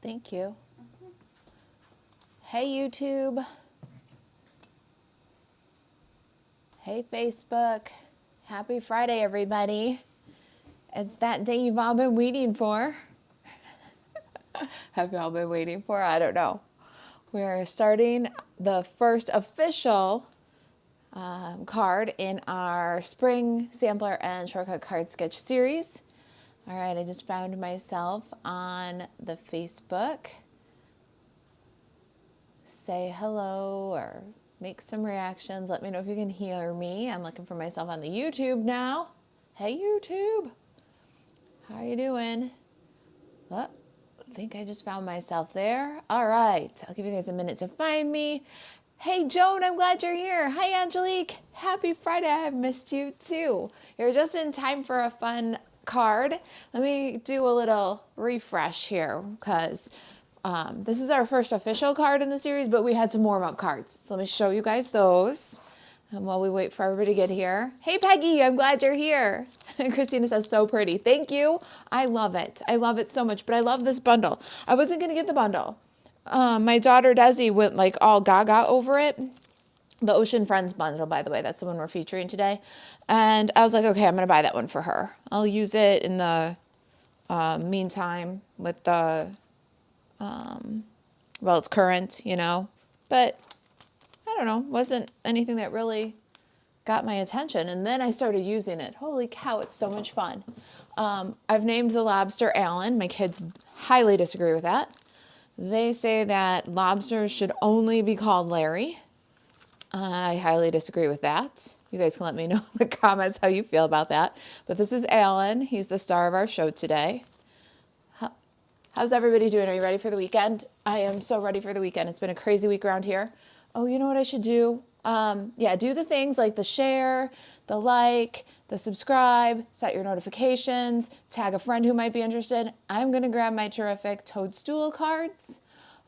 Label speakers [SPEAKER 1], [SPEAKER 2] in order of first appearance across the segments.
[SPEAKER 1] Thank you. Hey, YouTube. Hey, Facebook. Happy Friday, everybody. It's that day you've all been waiting for. Have you all been waiting for? I don't know. We're starting the first official card in our spring sampler and shortcut card sketch series. All right, I just found myself on the Facebook. Say hello or make some reactions. Let me know if you can hear me. I'm looking for myself on the YouTube now. Hey, YouTube. How are you doing? Oh, I think I just found myself there. All right, I'll give you guys a minute to find me. Hey, Joan, I'm glad you're here. Hi, Angelique. Happy Friday. I've missed you too. You're just in time for a fun card. Let me do a little refresh here because this is our first official card in the series, but we had some warm-up cards. So let me show you guys those. And while we wait for everybody to get here. Hey, Peggy, I'm glad you're here. Christina says, so pretty. Thank you. I love it. I love it so much, but I love this bundle. I wasn't going to get the bundle. My daughter, Desi, went like all gaga over it. The Ocean Friends bundle, by the way, that's the one we're featuring today. And I was like, okay, I'm going to buy that one for her. I'll use it in the meantime with the, well, it's current, you know, but I don't know, wasn't anything that really got my attention. And then I started using it. Holy cow, it's so much fun. I've named the lobster Alan. My kids highly disagree with that. They say that lobsters should only be called Larry. I highly disagree with that. You guys can let me know in the comments how you feel about that. But this is Alan. He's the star of our show today. How's everybody doing? Are you ready for the weekend? I am so ready for the weekend. It's been a crazy week around here. Oh, you know what I should do? Yeah, do the things like the share, the like, the subscribe, set your notifications, tag a friend who might be interested. I'm going to grab my terrific toadstool cards.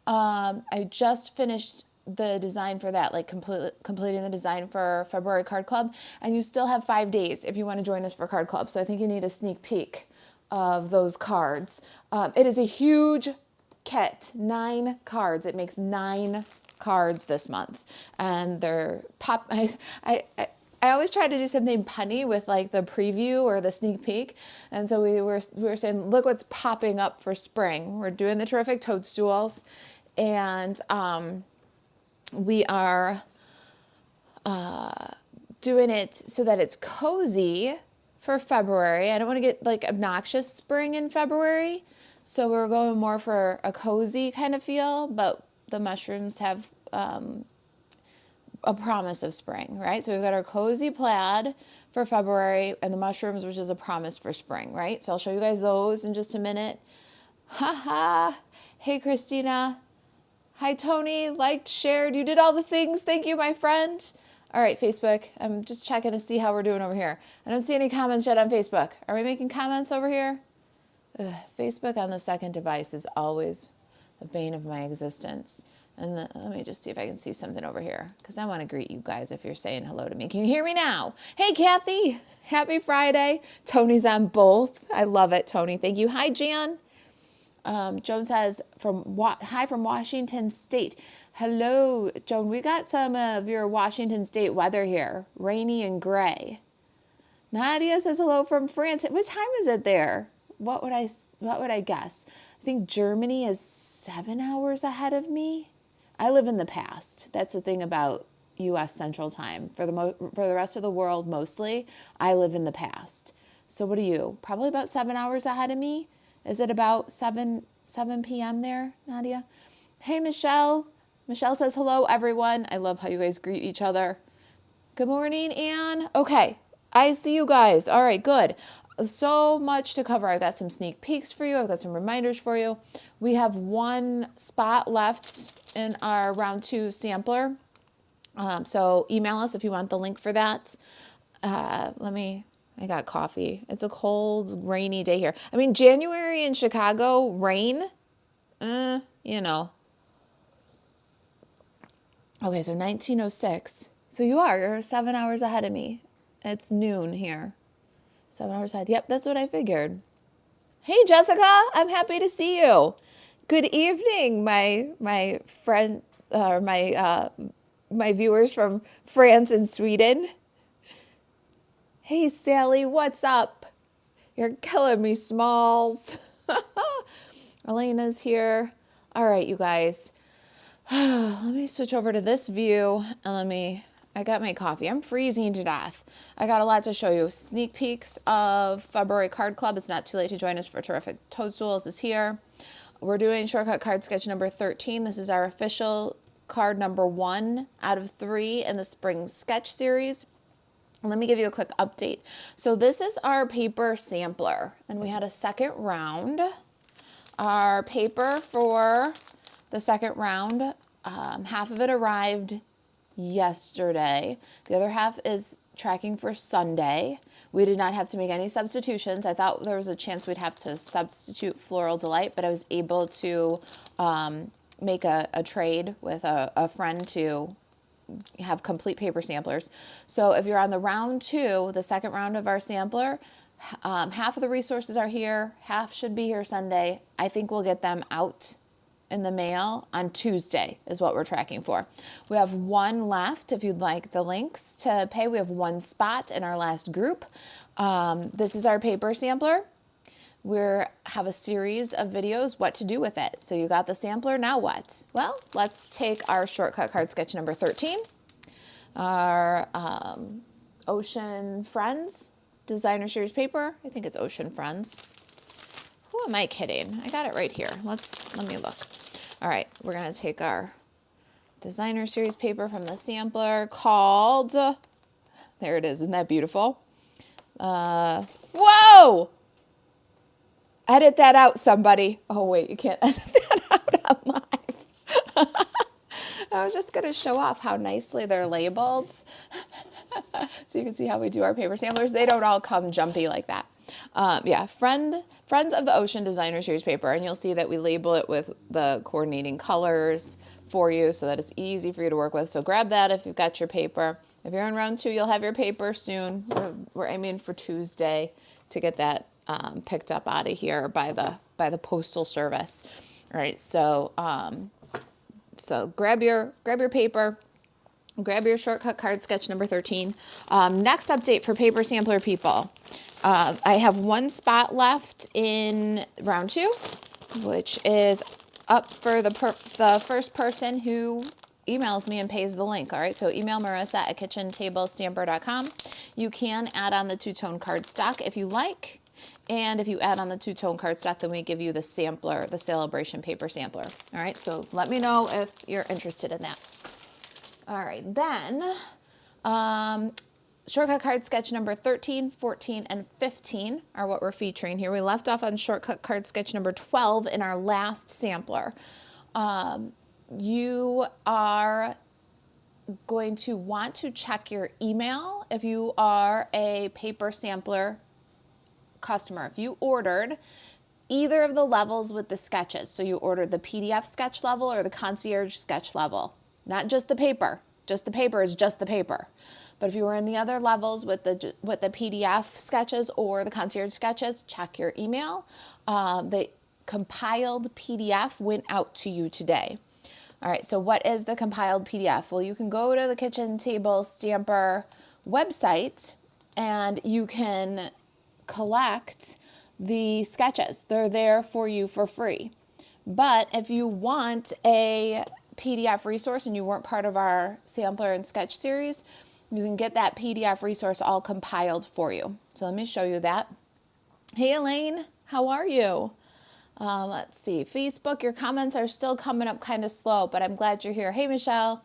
[SPEAKER 1] I just finished the design for that, like completing the design for February Card Club. And you still have 5 days if you want to join us for Card Club. So I think you need a sneak peek of those cards. It is a huge kit, 9 cards. It makes 9 cards this month, and they're pop. I always try to do something punny with like the preview or the sneak peek, and so we were saying, look what's popping up for spring. We're doing the terrific toadstools, and we are doing it so that it's cozy for February. I don't want to get like obnoxious spring in February, so we're going more for a cozy kind of feel, but the mushrooms have a promise of spring, right? So we've got our cozy plaid for February and the mushrooms, which is a promise for spring, right? So I'll show you guys those in just a minute. Haha. Hey, Christina. Hi, Tony. Liked, shared. You did all the things. Thank you, my friend. All right, Facebook. I'm just checking to see how we're doing over here. I don't see any comments yet on Facebook. Are we making comments over here? Ugh, Facebook on the second device is always the bane of my existence. And let me just see if I can see something over here, because I want to greet you guys if you're saying hello to me. Can you hear me now? Hey, Kathy. Happy Friday. Tony's on both. I love it, Tony. Thank you. Hi, Jan. Joan says, hi from Washington State. Hello, Joan. We got some of your Washington State weather here. Rainy and gray. Nadia says hello from France. What time is it there? What would I guess? I think Germany is 7 hours ahead of me. I live in the past. That's the thing about U.S. Central Time. For the rest of the world, mostly, I live in the past. So what are you? Probably about 7 hours ahead of me. Is it about 7 p.m. there, Nadia? Hey, Michelle. Michelle says hello, everyone. I love how you guys greet each other. Good morning, Anne. Okay, I see you guys. All right, good. So much to cover. I've got some sneak peeks for you. I've got some reminders for you. We have one spot left in our round 2 sampler. So email us if you want the link for that. I got coffee. It's a cold, rainy day here. I mean, January in Chicago, rain, you know. Okay, so 1906. So you're 7 hours ahead of me. It's noon here. 7 hours ahead. Yep, that's what I figured. Hey, Jessica, I'm happy to see you. Good evening, my friend, my viewers from France and Sweden. Hey Sally, what's up? You're killing me, Smalls. Elena's here. All right, you guys. Let me switch over to this view and I got my coffee. I'm freezing to death. I got a lot to show you. Sneak peeks of February Card Club. It's not too late to join us for Terrific Toadstools is here. We're doing shortcut card sketch number 13. This is our official card number 1 out of 3 in the spring sketch series. Let me give you a quick update. So this is our paper sampler, and we had a second round. Our paper for the second round, half of it arrived yesterday. The other half is tracking for Sunday. We did not have to make any substitutions. I thought there was a chance we'd have to substitute Floral Delight, but I was able to make a trade with a friend to have complete paper samplers. So if you're on the round 2, the second round of our sampler, half of the resources are here, half should be here Sunday. I think we'll get them out in the mail on Tuesday is what we're tracking for. We have 1 left. If you'd like the links to pay, we have 1 spot in our last group. This is our paper sampler. We have a series of videos, what to do with it. So you got the sampler, now what? Well, let's take our shortcut card sketch number 13, our Ocean Friends designer series paper. I think it's Ocean Friends. Who am I kidding? I got it right here. Let me look. All right, we're gonna take our designer series paper from the sampler called, there it is, isn't that beautiful? Whoa! Edit that out, somebody. Oh wait, you can't edit that out on live. I was just gonna show off how nicely they're labeled. So you can see how we do our paper samplers. They don't all come jumpy like that. Yeah, Friends of the Ocean Designer Series paper, and you'll see that we label it with the coordinating colors for you so that it's easy for you to work with. So grab that if you've got your paper. If you're in round 2, you'll have your paper soon. We're aiming for Tuesday to get that picked up out of here by the postal service. All right, so grab your paper. Grab your shortcut card sketch number 13. Next update for paper sampler people. I have 1 spot left in round 2, which is up for the first person who emails me and pays the link. All right, so email Marissa at kitchentablestamper.com. You can add on the 2-tone cardstock if you like. And if you add on the 2-tone cardstock, then we give you the sampler, the Celebration paper sampler. All right, so let me know if you're interested in that. All right, then shortcut card sketch number 13, 14, and 15 are what we're featuring here. We left off on shortcut card sketch number 12 in our last sampler. You are going to want to check your email if you are a paper sampler customer. If you ordered either of the levels with the sketches, so you ordered the PDF sketch level or the concierge sketch level, not just the paper. Just the paper is just the paper. But if you were in the other levels with the PDF sketches or the concierge sketches, check your email. The compiled PDF went out to you today. All right, so what is the compiled PDF? Well, you can go to the Kitchen Table Stamper website and you can collect the sketches. They're there for you for free. But if you want a PDF resource and you weren't part of our sampler and sketch series, you can get that PDF resource all compiled for you. So let me show you that. Hey Elaine, how are you? Let's see, Facebook, your comments are still coming up kind of slow, but I'm glad you're here. Hey Michelle.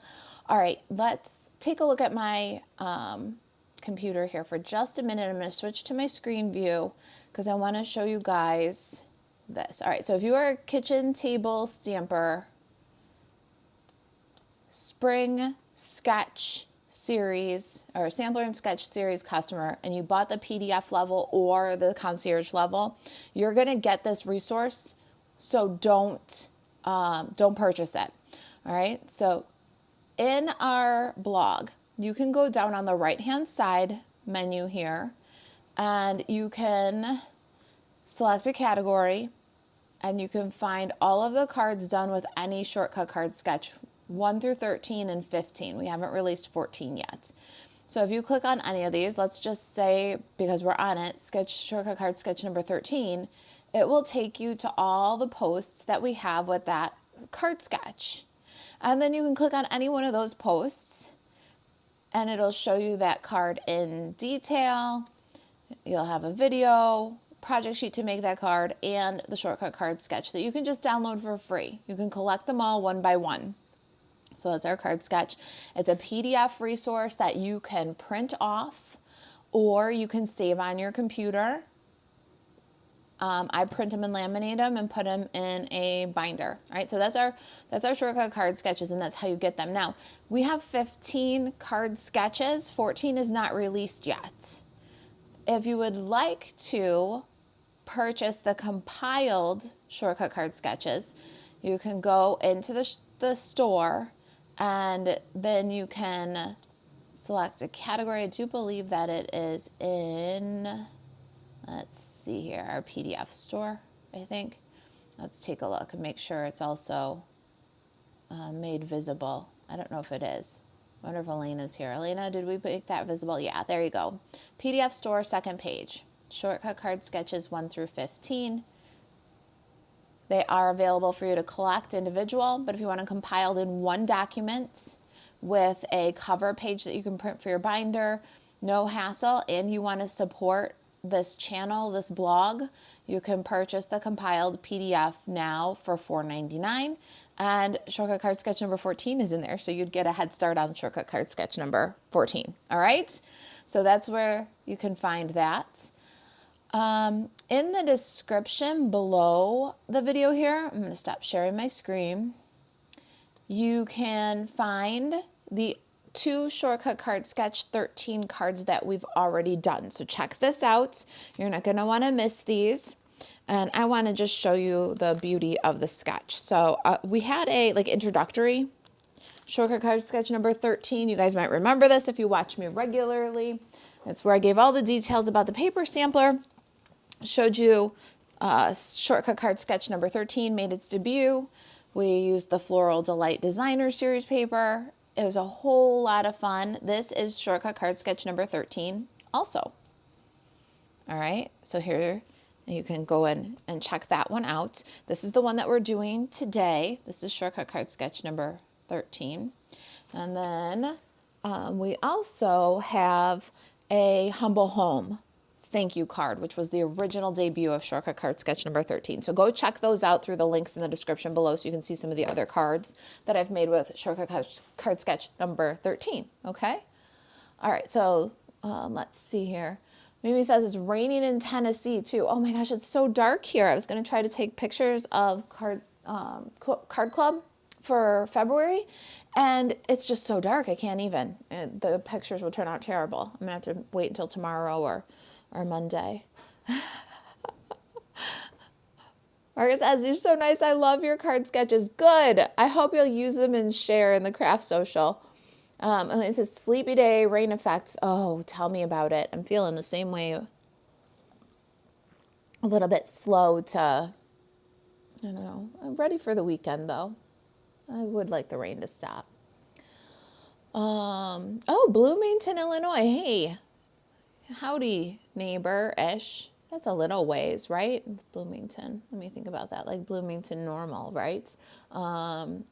[SPEAKER 1] All right, let's take a look at my computer here for just a minute. I'm going to switch to my screen view because I want to show you guys this. All right, so if you are a Kitchen Table Stamper Spring Sketch Series or Sampler and Sketch Series customer and you bought the PDF level or the concierge level, you're going to get this resource, so don't purchase it. All right, so in our blog, you can go down on the right-hand side menu here and you can select a category and you can find all of the cards done with any shortcut card sketch 1 through 13 and 15. We haven't released 14 yet. So if you click on any of these, let's just say, because we're on it, shortcut card sketch number 13, it will take you to all the posts that we have with that card sketch. And then you can click on any one of those posts and it'll show you that card in detail. You'll have a video, project sheet to make that card, and the shortcut card sketch that you can just download for free. You can collect them all one by one. So that's our card sketch. It's a PDF resource that you can print off or you can save on your computer. I print them and laminate them and put them in a binder. All right, so that's our shortcut card sketches, and that's how you get them. Now, we have 15 card sketches. 14 is not released yet. If you would like to purchase the compiled shortcut card sketches, you can go into the store and then you can select a category. I do believe that it is in, let's see here, our PDF store, I think. Let's take a look and make sure it's also made visible. I don't know if it is. I wonder if Elena's here. Elena, did we make that visible? Yeah, there you go. PDF store, second page. Shortcut card sketches 1 through 15. They are available for you to collect individual, but if you want them compiled in one document with a cover page that you can print for your binder, no hassle, and you want to support this channel, this blog, you can purchase the compiled PDF now for $4.99. And shortcut card sketch number 14 is in there, so you'd get a head start on shortcut card sketch number 14. All right, so that's where you can find that. In the description below the video here, I'm going to stop sharing my screen. You can find the 2 shortcut card sketch 13 cards that we've already done. So check this out. You're not going to want to miss these. And I want to just show you the beauty of the sketch. So we had a introductory shortcut card sketch number 13. You guys might remember this if you watch me regularly. It's where I gave all the details about the paper sampler. Showed you shortcut card sketch number 13 made its debut. We used the Floral Delight Designer Series paper. It was a whole lot of fun. This is shortcut card sketch number 13 also. All right, so here you can go in and check that one out. This is the one that we're doing today. This is shortcut card sketch number 13. And then we also have a Humble Home thank you card, which was the original debut of shortcut card sketch number 13. So go check those out through the links in the description below so you can see some of the other cards that I've made with shortcut card sketch number 13. Okay. All right. So let's see here. Mimi says it's raining in Tennessee too. Oh my gosh, it's so dark here. I was going to try to take pictures of Card Club for February, and it's just so dark. I can't even. The pictures will turn out terrible. I'm going to have to wait until tomorrow or Monday. Marcus says, you're so nice. I love your card sketches. Good. I hope you'll use them and share in the craft social. And it says sleepy day, rain effects. Oh, tell me about it. I'm feeling the same way. A little bit slow to, I don't know. I'm ready for the weekend though. I would like the rain to stop. Oh, Bloomington, Illinois. Hey, howdy, neighbor-ish. That's a little ways, right? Bloomington. Let me think about that. Like Bloomington Normal, right?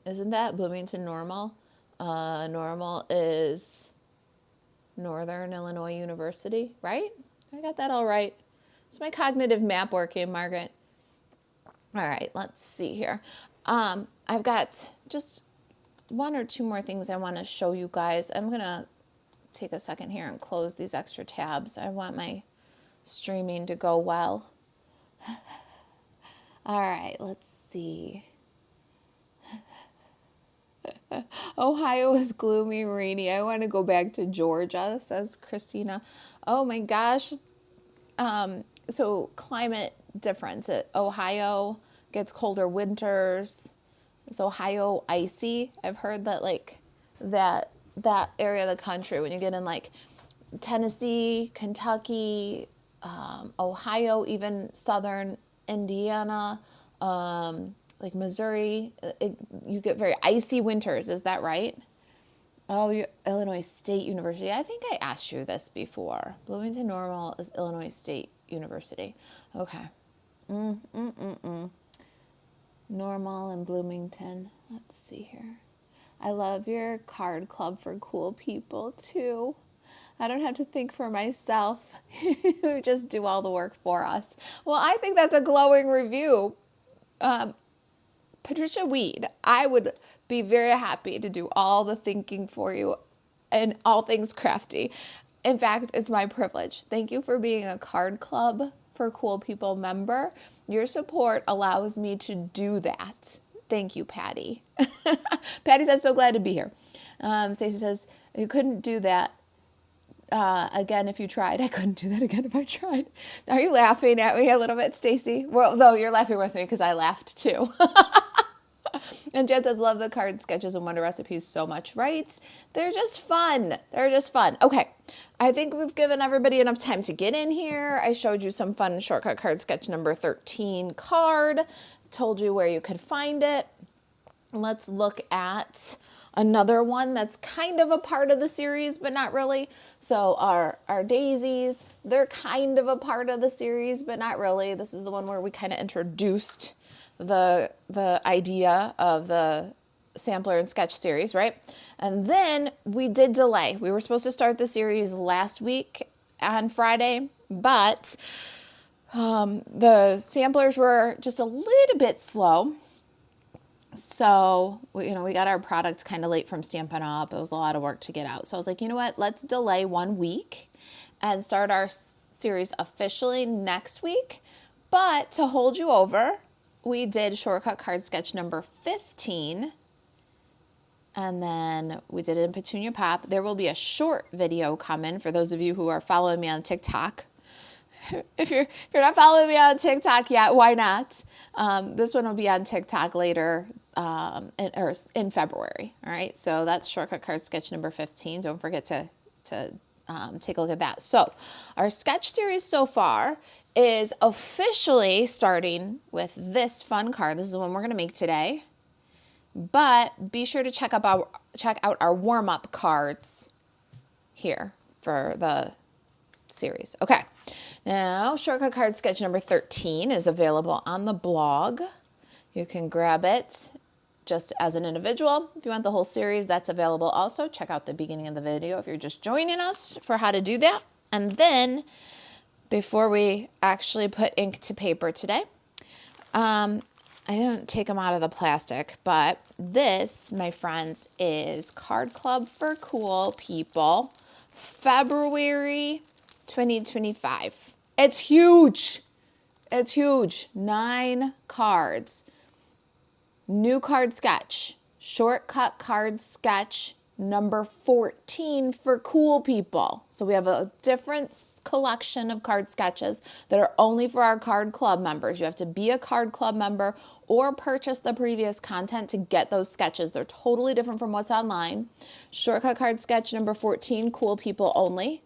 [SPEAKER 1] Isn't that Bloomington Normal? Normal is Northern Illinois University, right? I got that all right. It's my cognitive map working, Margaret. All right, let's see here. I've got just 1 or 2 more things I want to show you guys. I'm going to take a second here and close these extra tabs. I want my streaming to go well. All right, let's see. Ohio is gloomy, rainy. I want to go back to Georgia, says Christina. Oh my gosh. So climate difference. Ohio gets colder winters. Is Ohio icy? I've heard that that area of the country, when you get in like Tennessee, Kentucky, Ohio, even southern Indiana, like Missouri, you get very icy winters. Is that right? Oh, Illinois State University. I think I asked you this before. Bloomington Normal is Illinois State University. Okay. Normal and Bloomington. Let's see here. I love your card club for cool people too. I don't have to think for myself. You just do all the work for us. Well, I think that's a glowing review. Patricia Weed, I would be very happy to do all the thinking for you and all things crafty. In fact, it's my privilege. Thank you for being a card club for cool people member. Your support allows me to do that. Thank you, Patty. Patty says, so glad to be here. Stacey says, you couldn't do that again if you tried. I couldn't do that again if I tried. Are you laughing at me a little bit, Stacey? Well, though you're laughing with me because I laughed too. And Jen says, love the card sketches and wonder recipes so much, right? They're just fun. They're just fun. Okay. I think we've given everybody enough time to get in here. I showed you some fun shortcut card sketch number 13 card. Told you where you could find it. Let's look at another one that's kind of a part of the series, but not really. So our daisies, they're kind of a part of the series, but not really. This is the one where we kind of introduced the idea of the sampler and sketch series, right? And then we did delay. We were supposed to start the series last week on Friday, but the samplers were just a little bit slow. So, we got our product kind of late from Stampin' Up. It was a lot of work to get out. So I was like, you know what? Let's delay 1 week and start our series officially next week. But to hold you over, we did shortcut card sketch number 15. And then we did it in Petunia Pop. There will be a short video coming for those of you who are following me on TikTok. If you're not following me on TikTok yet, why not? This one will be on TikTok later in February. All right, so that's shortcut card sketch number 15. Don't forget to take a look at that. So our sketch series so far is officially starting with this fun card. This is the one we're going to make today. But be sure to check out our warm-up cards here for the series. Okay. Now, shortcut card sketch number 13 is available on the blog. You can grab it just as an individual. If you want the whole series, that's available also. Check out the beginning of the video if you're just joining us for how to do that. And then, before we actually put ink to paper today, I didn't take them out of the plastic, but this, my friends, is Card Club for Cool People, February 2025. It's huge. It's huge. 9 cards. New card sketch. Shortcut card sketch number 14 for cool people. So we have a different collection of card sketches that are only for our card club members. You have to be a card club member or purchase the previous content to get those sketches. They're totally different from what's online. Shortcut card sketch number 14, cool people only.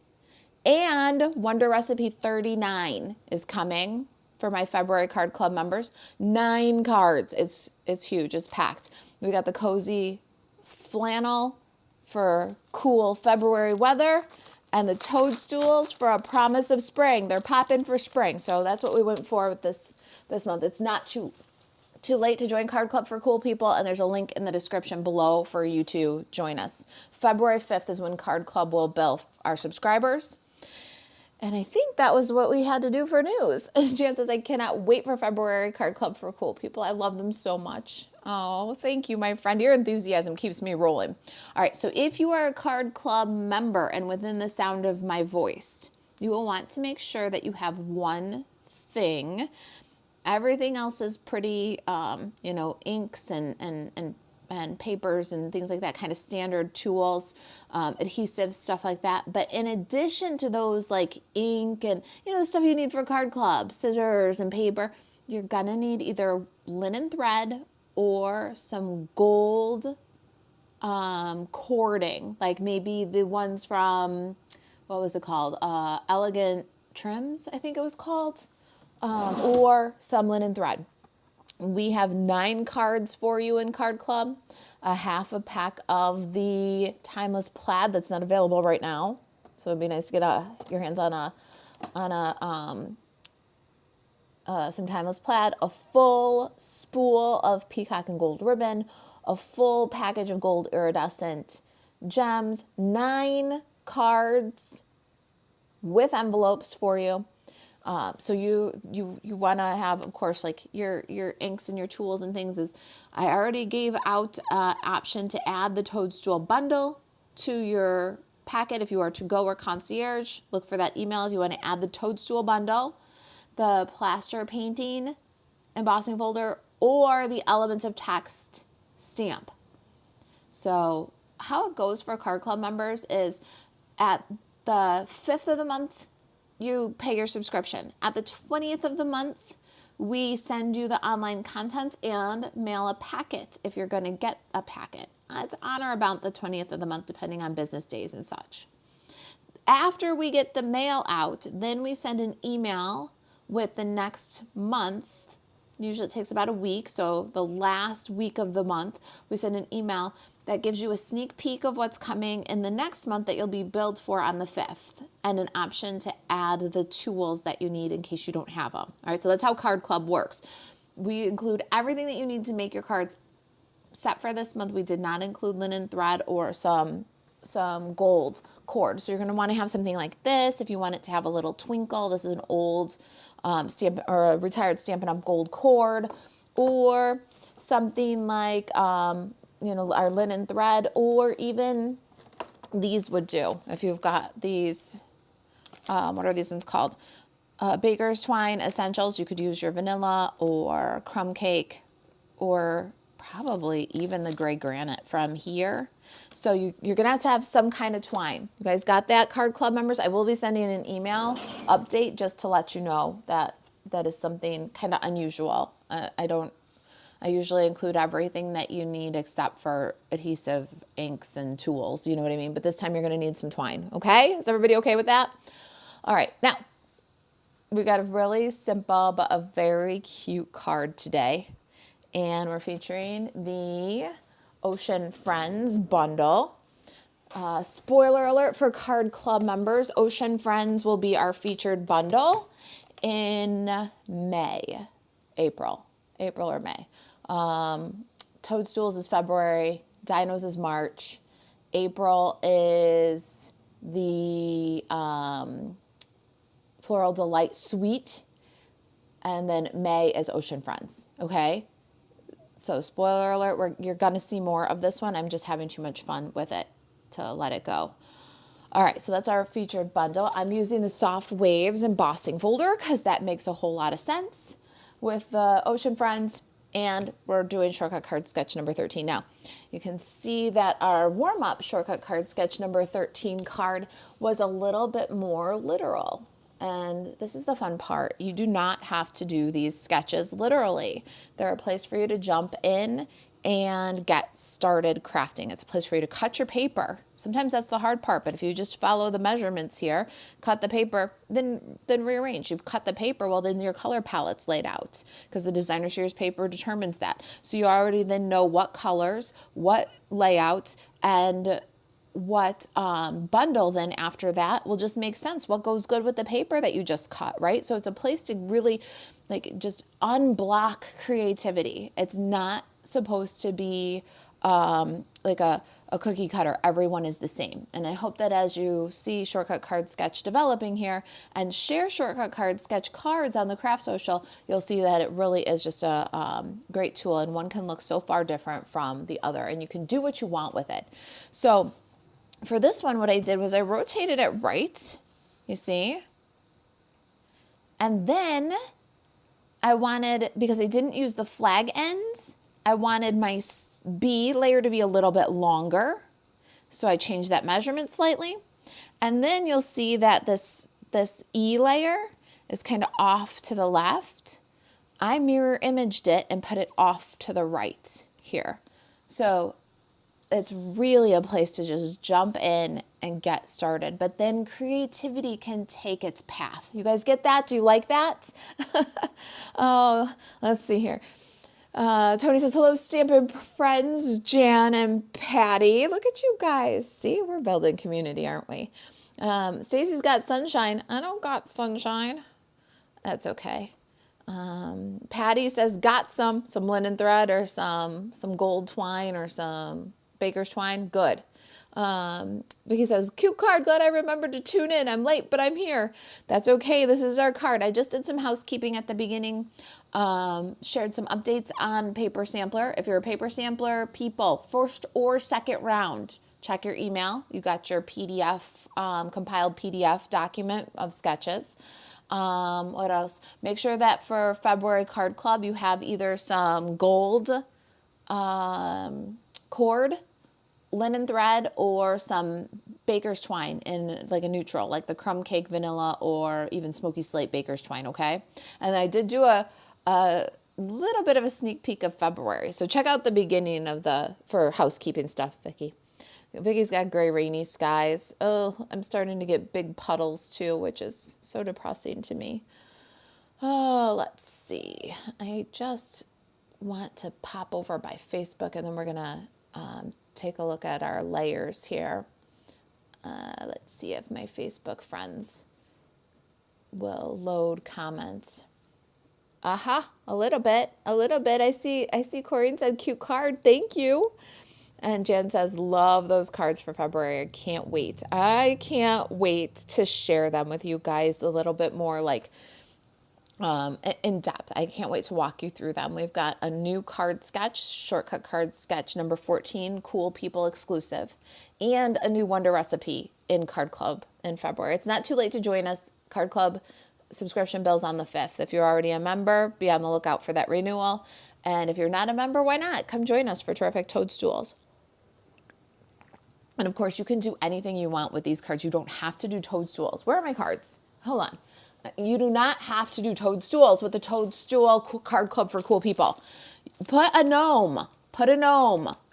[SPEAKER 1] And Wonder Recipe 39 is coming for my February card club members. 9 cards. It's huge. It's packed. We got the cozy flannel for cool February weather and the toadstools for a promise of spring. They're popping for spring. So that's what we went for with this month. It's not too late to join Card Club for Cool People, and there's a link in the description below for you to join us. February 5th is when Card Club will bill our subscribers. And I think that was what we had to do for news. Jan says, I cannot wait for February Card Club for Cool People. I love them so much. Oh, thank you, my friend. Your enthusiasm keeps me rolling. All right, so if you are a Card Club member and within the sound of my voice, you will want to make sure that you have one thing. Everything else is pretty, inks and papers and things like that, kind of standard tools, adhesive stuff like that. But in addition to those, like ink and, the stuff you need for Card Club, scissors and paper, you're gonna need either linen thread or some gold cording, like maybe the ones from, what was it called? Elegant Trims, I think it was called, or some linen thread. We have 9 cards for you in Card Club, a half a pack of the Timeless Plaid that's not available right now. So it'd be nice to get your hands on some Timeless Plaid, a full spool of peacock and gold ribbon, a full package of gold iridescent gems, 9 cards with envelopes for you. So you want to have, of course, like your inks and your tools and things. Is I already gave out option to add the Toadstool bundle to your packet if you are to go or concierge. Look for that email if you want to add the Toadstool bundle, the plaster painting embossing folder, or the Elements of Text stamp. So how it goes for Card Club members is at the 5th of the month, you pay your subscription. At the 20th of the month, we send you the online content and mail a packet if you're going to get a packet. It's on or about the 20th of the month, depending on business days and such. After we get the mail out, then we send an email with the next month. Usually it takes about a week. So the last week of the month, we send an email that gives you a sneak peek of what's coming in the next month that you'll be billed for on the 5th, and an option to add the tools that you need in case you don't have them. All right, so that's how Card Club works. We include everything that you need to make your cards, except for this month we did not include linen thread or some gold cord. So you're going to want to have something like this if you want it to have a little twinkle. This is an old stamp or a retired Stampin' Up! Gold cord, or something like our linen thread, or even these would do. If you've got these, what are these ones called? Baker's Twine Essentials. You could use your vanilla or crumb cake, or probably even the gray granite from here. So you're going to have some kind of twine. You guys got that, Card Club members? I will be sending an email update just to let you know that that is something kind of unusual. I usually include everything that you need except for adhesive, inks, and tools. You know what I mean? But this time you're going to need some twine. Okay? Is everybody okay with that? All right. Now, we got a really simple but a very cute card today. And we're featuring the Ocean Friends bundle. Spoiler alert for Card Club members, Ocean Friends will be our featured bundle in April or May. Toadstools is February, Dinos is March, April is the Floral Delight Suite, and then May is Ocean Friends, okay? So spoiler alert, you're going to see more of this one. I'm just having too much fun with it to let it go. All right, so that's our featured bundle. I'm using the Soft Waves embossing folder because that makes a whole lot of sense with the Ocean Friends, and we're doing shortcut card sketch number 13 now. You can see that our warm-up shortcut card sketch number 13 card was a little bit more literal. And this is the fun part. You do not have to do these sketches literally. They're a place for you to jump in and get started crafting. It's a place for you to cut your paper. Sometimes that's the hard part, but if you just follow the measurements here, cut the paper, then rearrange. You've cut the paper, well, then your color palette's laid out because the designer series paper determines that. So you already then know what colors, what layouts, and what bundle then after that will just make sense. What goes good with the paper that you just cut, right? So it's a place to really just unblock creativity. It's not supposed to be like a cookie cutter. Everyone is the same. And I hope that as you see Shortcut Card Sketch developing here and share Shortcut Card Sketch cards on the Craft Social, you'll see that it really is just a great tool, and one can look so far different from the other, and you can do what you want with it. So for this one, what I did was I rotated it right, you see, and then I wanted, because I didn't use the flag ends, I wanted my B layer to be a little bit longer. So I changed that measurement slightly. And then you'll see that this E layer is kind of off to the left. I mirror imaged it and put it off to the right here. So it's really a place to just jump in and get started. But then creativity can take its path. You guys get that? Do you like that? Oh, let's see here. Tony says, hello, Stampin' friends, Jan and Patty. Look at you guys. See, we're building community, aren't we? Stacy's got sunshine. I don't got sunshine. That's okay. Patty says, got some linen thread or some gold twine or some baker's twine. Good. Vicky says, cute card. Glad I remembered to tune in. I'm late, but I'm here. That's okay. This is our card. I just did some housekeeping at the beginning. Shared some updates on Paper Sampler. If you're a Paper Sampler people, first or second round, check your email. You got your PDF, compiled PDF document of sketches. What else? Make sure that for February Card Club, you have either some gold cord, linen thread, or some baker's twine in like a neutral, like the crumb cake vanilla or even smoky slate baker's twine, okay? And I did do a little bit of a sneak peek of February. So check out the beginning of for housekeeping stuff, Vicky. Vicky's got gray rainy skies. Oh, I'm starting to get big puddles too, which is so depressing to me. Oh, let's see. I just want to pop over by Facebook and then we're going to take a look at our layers here. Let's see if my Facebook friends will load comments. Aha, a little bit. I see Corinne said cute card. Thank you. And Jen says, love those cards for February. I can't wait. I can't wait to share them with you guys a little bit more like in depth. I can't wait to walk you through them. We've got a new card sketch, shortcut card sketch number 14, Cool People exclusive, and a new Wonder recipe in Card Club in February. It's not too late to join us. Card Club subscription bill's on the 5th. If you're already a member, be on the lookout for that renewal. And if you're not a member, why not? Come join us for terrific toadstools. And of course, you can do anything you want with these cards. You don't have to do toadstools. Where are my cards? Hold on. You do not have to do toadstools with the Toadstool Card Club for Cool People. Put a gnome,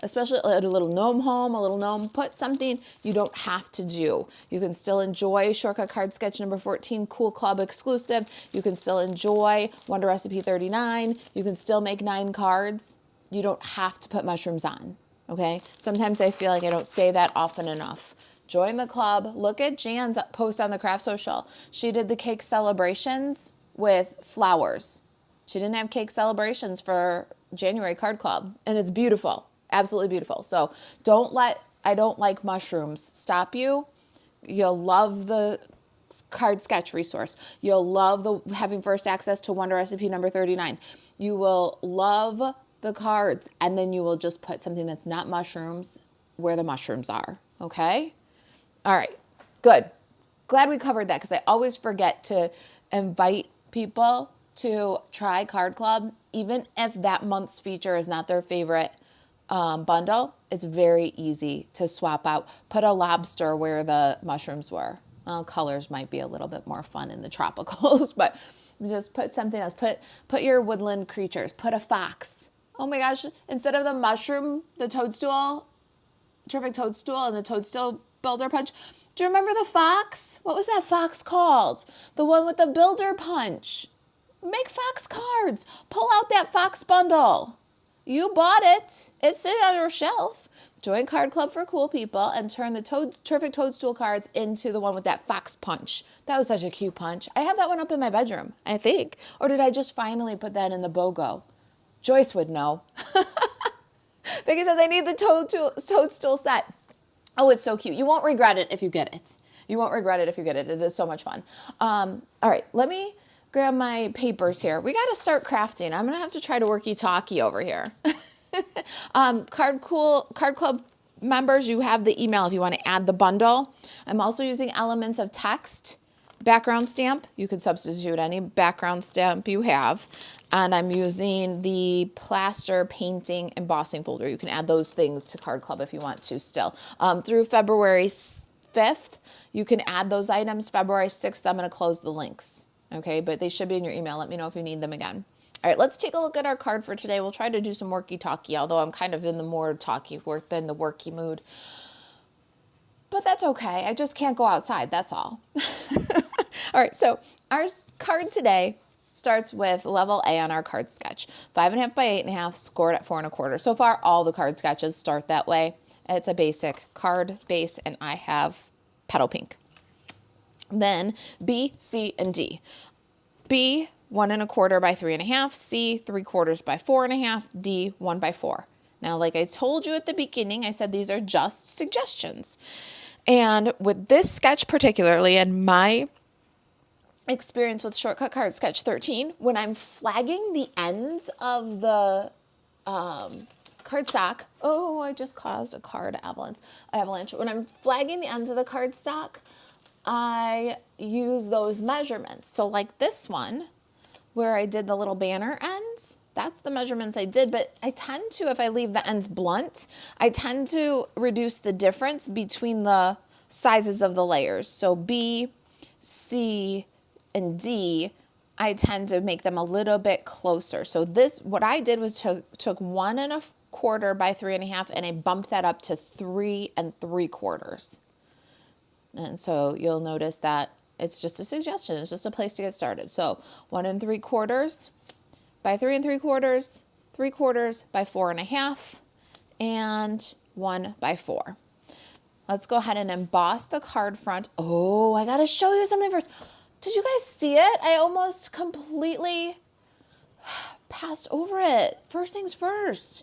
[SPEAKER 1] especially a little gnome home, a little gnome. Put something you don't have to do. You can still enjoy Shortcut Card Sketch number 14, Cool Club exclusive. You can still enjoy Wonder Recipe 39. You can still make 9 cards. You don't have to put mushrooms on, okay? Sometimes I feel like I don't say that often enough. Join the club. Look at Jan's post on the Craft Social. She did the cake celebrations with flowers. She didn't have cake celebrations for January Card Club, and it's beautiful, absolutely beautiful. So don't let I don't like mushrooms stop you. You'll love the card sketch resource. You'll love having first access to Wonder Recipe number 39. You will love the cards, and then you will just put something that's not mushrooms where the mushrooms are, okay? All right, good. Glad we covered that because I always forget to invite people to try Card Club, even if that month's feature is not their favorite bundle. It's very easy to swap out. Put a lobster where the mushrooms were. Well, colors might be a little bit more fun in the tropicals, but just put something else. Put your woodland creatures. Put a fox. Oh my gosh, instead of the mushroom, the toadstool, terrific toadstool and the toadstool builder punch. Do you remember the fox? What was that fox called? The one with the builder punch. Make fox cards. Pull out that fox bundle. You bought it. It's sitting on your shelf. Join Card Club for Cool People and turn the terrific toadstool cards into the one with that fox punch. That was such a cute punch. I have that one up in my bedroom, I think. Or did I just finally put that in the BOGO? Joyce would know. Vicky says, I need the toadstool set. Oh, it's so cute. You won't regret it if you get it. You won't regret it if you get it. It is so much fun. All right, let me grab my papers here. We got to start crafting. I'm going to have to try to worky-talkie over here. Card Club members, you have the email if you want to add the bundle. I'm also using Elements of Text background stamp. You can substitute any background stamp you have. And I'm using the plaster painting embossing folder. You can add those things to Card Club if you want to still. Through February 5th, you can add those items. February 6th, I'm going to close the links. Okay, but they should be in your email. Let me know if you need them again. All right, let's take a look at our card for today. We'll try to do some worky-talkie, although I'm kind of in the more talky work than the worky mood. But that's okay. I just can't go outside, that's all. All right, so our card today starts with level A on our card sketch. 5.5 by 8.5, scored at 4 1/4. So far, all the card sketches start that way. It's a basic card base, and I have petal pink. Then B, C, and D. B, 1 1/4 by 3.5, C, 3/4 by 4.5, D, 1 by 4. Now, like I told you at the beginning, I said these are just suggestions. And with this sketch particularly, and my experience with Shortcut Card Sketch 13, when I'm flagging the ends of the cardstock, oh, I just caused a card avalanche. When I'm flagging the ends of the cardstock, I use those measurements. So like this one, where I did the little banner ends, that's the measurements I did, but I tend to, if I leave the ends blunt, I tend to reduce the difference between the sizes of the layers. So B, C, and D, I tend to make them a little bit closer. So this, what I did was took 1 1/4 by 3.5, and I bumped that up to 3 3/4. And so you'll notice that it's just a suggestion. It's just a place to get started. So 1 3/4 by 3 3/4, 3/4 by 4.5, and 1 by 4. Let's go ahead and emboss the card front. Oh, I gotta show you something first. Did you guys see it? I almost completely passed over it. First things first.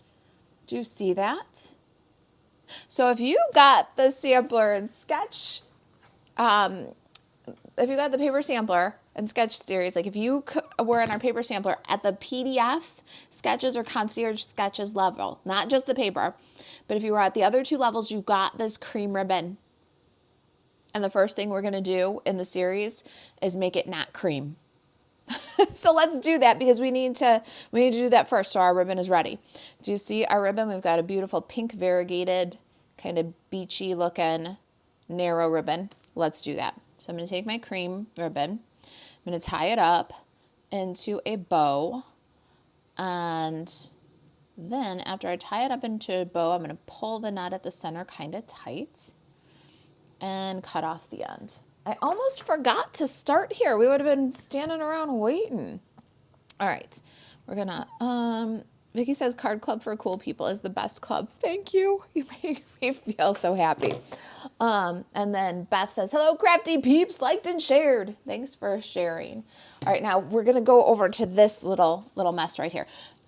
[SPEAKER 1] Do you see that? So if you got the sampler and sketch, if you got the paper sampler and sketch series, like if you were in our paper sampler at the PDF sketches or concierge sketches level, not just the paper, but if you were at the other two levels, you got this cream ribbon. And the first thing we're going to do in the series is make it not cream. So let's do that because we need to do that first so our ribbon is ready. Do you see our ribbon? We've got a beautiful pink variegated, kind of beachy looking narrow ribbon. Let's do that. So I'm going to take my cream ribbon. I'm going to tie it up into a bow. And then after I tie it up into a bow, I'm going to pull the knot at the center kind of tight and cut off the end. I almost forgot to start here. We would have been standing around waiting. All right, we're gonna, Vicky says Card Club for Cool People is the best club. Thank you. You make me feel so happy. And then Beth says, hello, crafty peeps, liked and shared. Thanks for sharing. All right, now we're gonna go over to this little mess right here.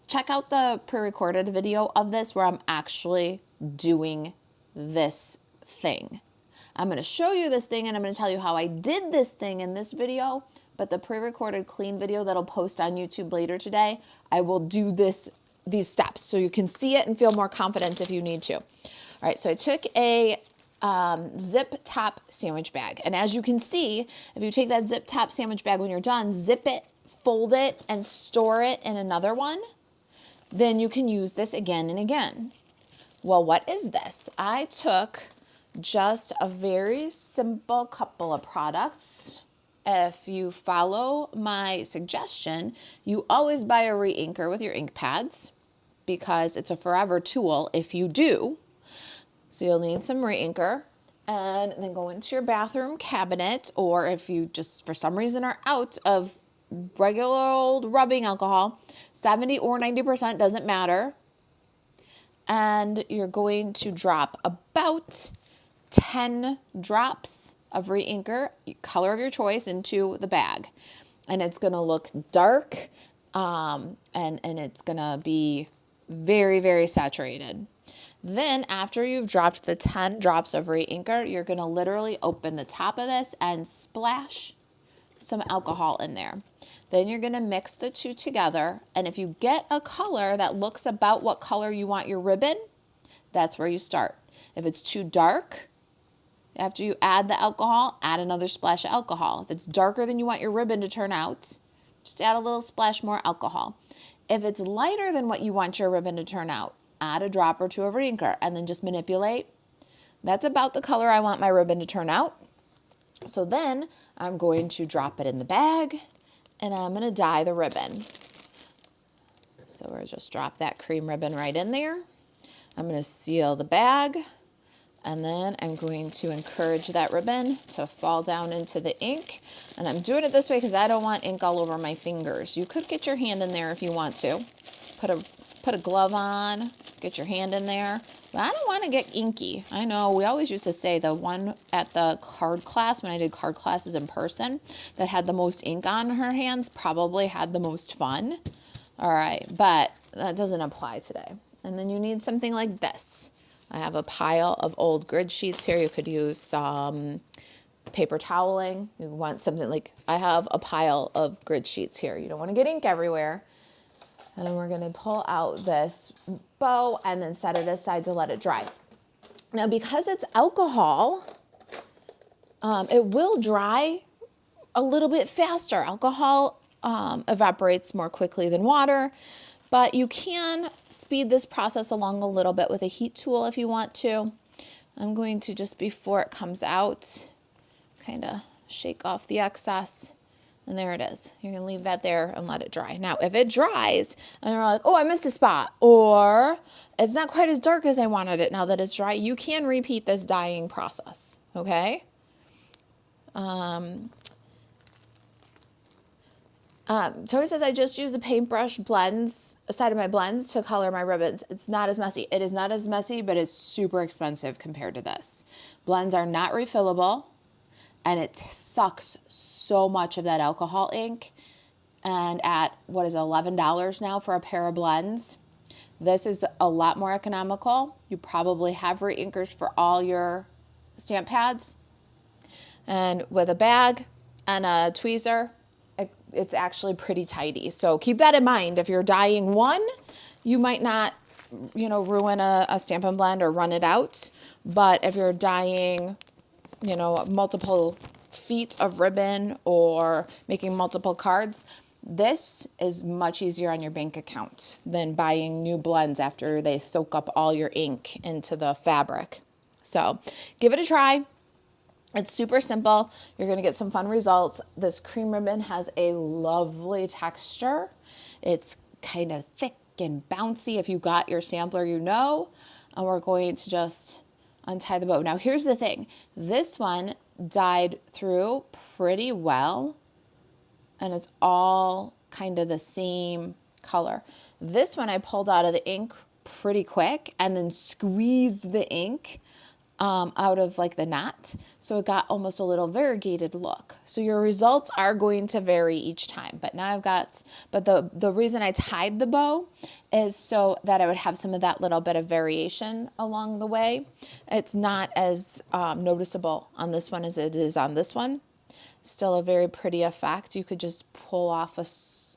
[SPEAKER 1] Check out the pre-recorded video of this where I'm actually doing this thing. I'm going to show you this thing and I'm going to tell you how I did this thing in this video, but the pre-recorded clean video that'll post on YouTube later today, I will do these steps so you can see it and feel more confident if you need to. All right, so I took a zip top sandwich bag, and as you can see, if you take that zip top sandwich bag when you're done, zip it, fold it, and store it in another one, then you can use this again and again. Well, what is this? I took just a very simple couple of products. If you follow my suggestion, you always buy a re-inker with your ink pads because it's a forever tool if you do. So you'll need some re-inker and then go into your bathroom cabinet, or if you just for some reason are out of regular old rubbing alcohol, 70 or 90% doesn't matter. And you're going to drop about 10 drops of re-inker, color of your choice, into the bag. And it's going to look dark and it's going to be very, very saturated. Then after you've dropped the 10 drops of re-inker, you're going to literally open the top of this and splash some alcohol in there. Then you're going to mix the two together. And if you get a color that looks about what color you want your ribbon, that's where you start. If it's too dark, after you add the alcohol, add another splash of alcohol. If it's darker than you want your ribbon to turn out, just add a little splash more alcohol. If it's lighter than what you want your ribbon to turn out, add a drop or two of re-inker and then just manipulate. That's about the color I want my ribbon to turn out. So then I'm going to drop it in the bag and I'm going to dye the ribbon. So we'll just drop that cream ribbon right in there. I'm going to seal the bag. And then I'm going to encourage that ribbon to fall down into the ink. And I'm doing it this way because I don't want ink all over my fingers. You could get your hand in there if you want to. Put a glove on, get your hand in there. But I don't want to get inky. I know we always used to say the one at the card class, when I did card classes in person, that had the most ink on her hands probably had the most fun. All right, but that doesn't apply today. And then you need something like this. I have a pile of old grid sheets here. You could use some paper toweling. You want something like, I have a pile of grid sheets here. You don't want to get ink everywhere. And then we're going to pull out this bow and then set it aside to let it dry. Now, because it's alcohol, it will dry a little bit faster. Alcohol evaporates more quickly than water, but you can speed this process along a little bit with a heat tool if you want to. I'm going to, just before it comes out, kind of shake off the excess. And there it is. You're going to leave that there and let it dry. Now, if it dries and you're like, oh, I missed a spot, or it's not quite as dark as I wanted it now that it's dry, you can repeat this dyeing process, okay? Tony says, I just use a paintbrush side of my blends to color my ribbons. It's not as messy. It is not as messy, but it's super expensive compared to this. Blends are not refillable. And it sucks so much of that alcohol ink. And at, what is it, $11 now for a pair of blends. This is a lot more economical. You probably have reinkers for all your stamp pads. And with a bag and a tweezer, it's actually pretty tidy. So keep that in mind. If you're dyeing one, you might not, ruin a Stampin' blend or run it out. But if you're dyeing, multiple feet of ribbon or making multiple cards, this is much easier on your bank account than buying new blends after they soak up all your ink into the fabric. So give it a try. It's super simple. You're going to get some fun results. This cream ribbon has a lovely texture. It's kind of thick and bouncy. If you got your sampler, and we're going to just untie the bow. Now, here's the thing. This one dyed through pretty well, and it's all kind of the same color. This one I pulled out of the ink pretty quick and then squeezed the ink out of like the knot. So it got almost a little variegated look. So your results are going to vary each time. But now the reason I tied the bow is so that I would have some of that little bit of variation along the way. It's not as noticeable on this one as it is on this one. Still a very pretty effect. You could just pull off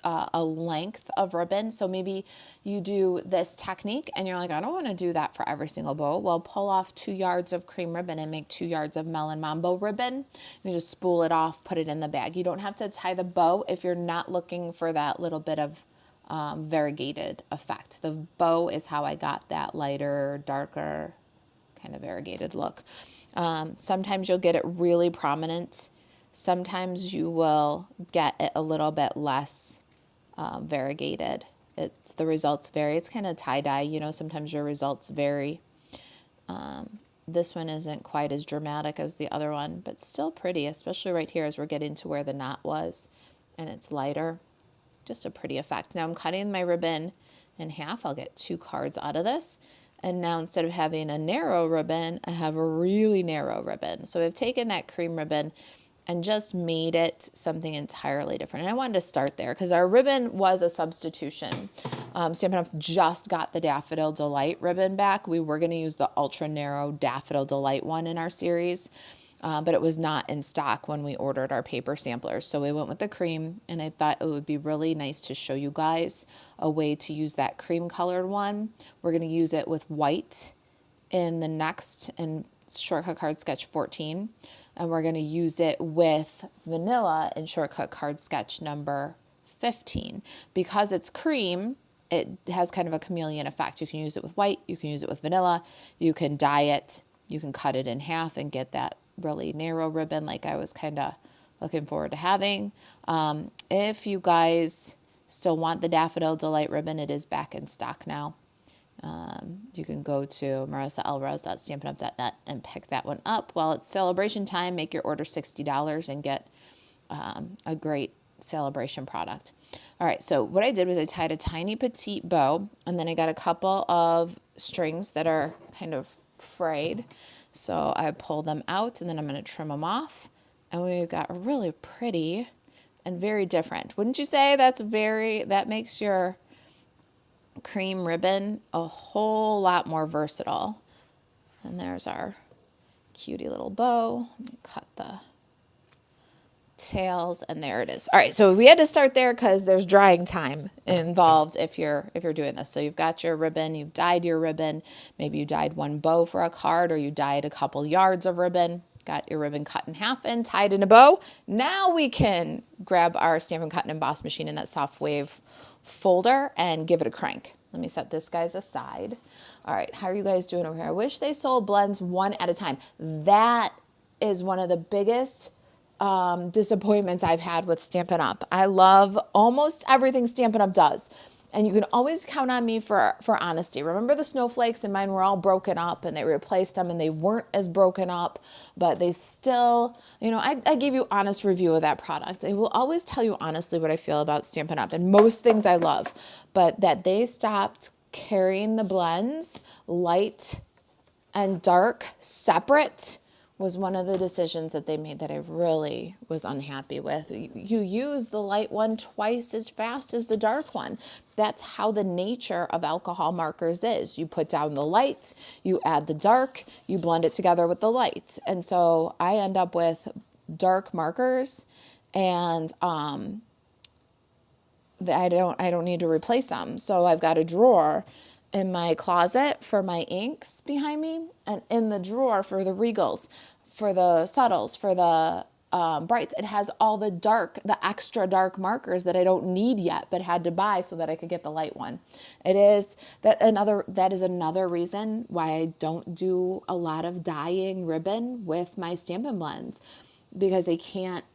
[SPEAKER 1] a length of ribbon. So maybe you do this technique and you're like, I don't want to do that for every single bow. Well, pull off 2 yards of cream ribbon and make 2 yards of melon mambo ribbon. You just spool it off, put it in the bag. You don't have to tie the bow if you're not looking for that little bit of variegated effect. The bow is how I got that lighter, darker kind of variegated look. Sometimes you'll get it really prominent. Sometimes you will get it a little bit less variegated. The results vary. It's kind of tie-dye, sometimes your results vary. This one isn't quite as dramatic as the other one, but still pretty, especially right here as we're getting to where the knot was and it's lighter. Just a pretty effect. Now I'm cutting my ribbon in half. I'll get 2 cards out of this. And now instead of having a narrow ribbon, I have a really narrow ribbon. So I've taken that cream ribbon and just made it something entirely different. And I wanted to start there because our ribbon was a substitution. Stampin' Up! Just got the Daffodil Delight ribbon back. We were going to use the ultra narrow Daffodil Delight one in our series, but it was not in stock when we ordered our paper samplers. So we went with the cream, and I thought it would be really nice to show you guys a way to use that cream colored one. We're going to use it with white in the next, in Shortcut Card Sketch 14. And we're going to use it with vanilla in Shortcut Card Sketch number 15. Because it's cream, it has kind of a chameleon effect. You can use it with white, you can use it with vanilla, you can dye it, you can cut it in half and get that really narrow ribbon like I was kind of looking forward to having. If you guys still want the Daffodil Delight ribbon, it is back in stock now. You can go to marissaelrez.stampinup.net and pick that one up. While it's celebration time, make your order $60 and get a great celebration product. All right, so what I did was I tied a tiny petite bow, and then I got a couple of strings that are kind of frayed. So I pull them out, and then I'm going to trim them off. And we've got a really pretty and very different. Wouldn't you say that makes your cream ribbon a whole lot more versatile? And there's our cutie little bow. Let me cut the tails, and there it is. All right, so we had to start there because there's drying time involved if you're doing this. So you've got your ribbon, you've dyed your ribbon, maybe you dyed one bow for a card, or you dyed a couple yards of ribbon, got your ribbon cut in half and tied in a bow. Now we can grab our Stampin' Cut and Emboss machine in that soft wave folder and give it a crank. Let me set this guys aside. All right, how are you guys doing over here? I wish they sold blends one at a time. That is one of the biggest disappointments I've had with Stampin' Up. I love almost everything Stampin' Up does. And you can always count on me for honesty. Remember the snowflakes, and mine were all broken up, and they replaced them, and they weren't as broken up, but they still, I gave you honest review of that product. I will always tell you honestly what I feel about Stampin' Up, and most things I love, but that they stopped carrying the blends light and dark separate was one of the decisions that they made that I really was unhappy with. You use the light one twice as fast as the dark one. That's how the nature of alcohol markers is. You put down the light, you add the dark, you blend it together with the light. And so I end up with dark markers, and I don't need to replace them. So I've got a drawer in my closet for my inks behind me, and in the drawer for the regals, for the subtles, for the brights. It has all the extra dark markers that I don't need yet, but had to buy so that I could get the light one. That is another reason why I don't do a lot of dyeing ribbon with my Stampin' blends, because I can't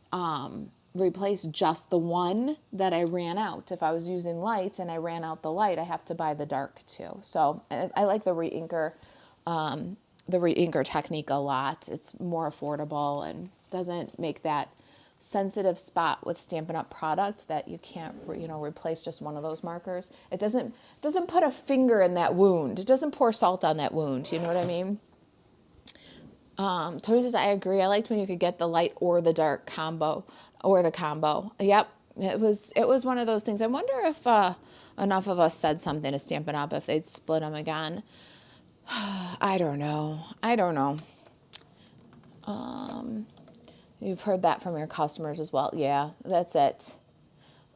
[SPEAKER 1] replace just the one that I ran out. If I was using light and I ran out the light, I have to buy the dark too. So I like the re-inker technique a lot. It's more affordable and doesn't make that sensitive spot with Stampin' Up product that you can't replace just one of those markers. It doesn't put a finger in that wound. It doesn't pour salt on that wound. You know what I mean? Tony says, I agree. I liked when you could get the light or the dark combo, or the combo. Yep. It was one of those things. I wonder if enough of us said something to Stampin' Up if they'd split them again. I don't know. You've heard that from your customers as well. Yeah, that's it.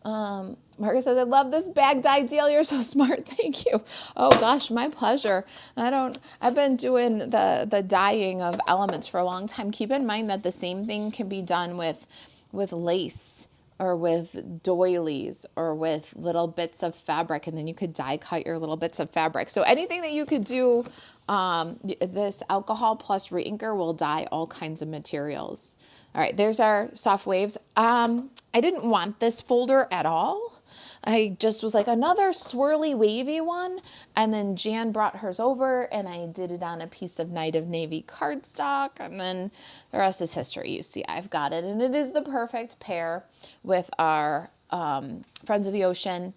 [SPEAKER 1] Margaret says, I love this bag dye deal. You're so smart. Thank you. Oh gosh, my pleasure. I've been doing the dyeing of elements for a long time. Keep in mind that the same thing can be done with lace, or with doilies, or with little bits of fabric, and then you could die cut your little bits of fabric. So anything that you could do, this alcohol plus re-inker will dye all kinds of materials. All right, there's our soft waves. I didn't want this folder at all. I just was like, another swirly wavy one. And then Jan brought hers over, and I did it on a piece of Night of Navy cardstock. And then the rest is history. You see, I've got it. And it is the perfect pair with our Friends of the Ocean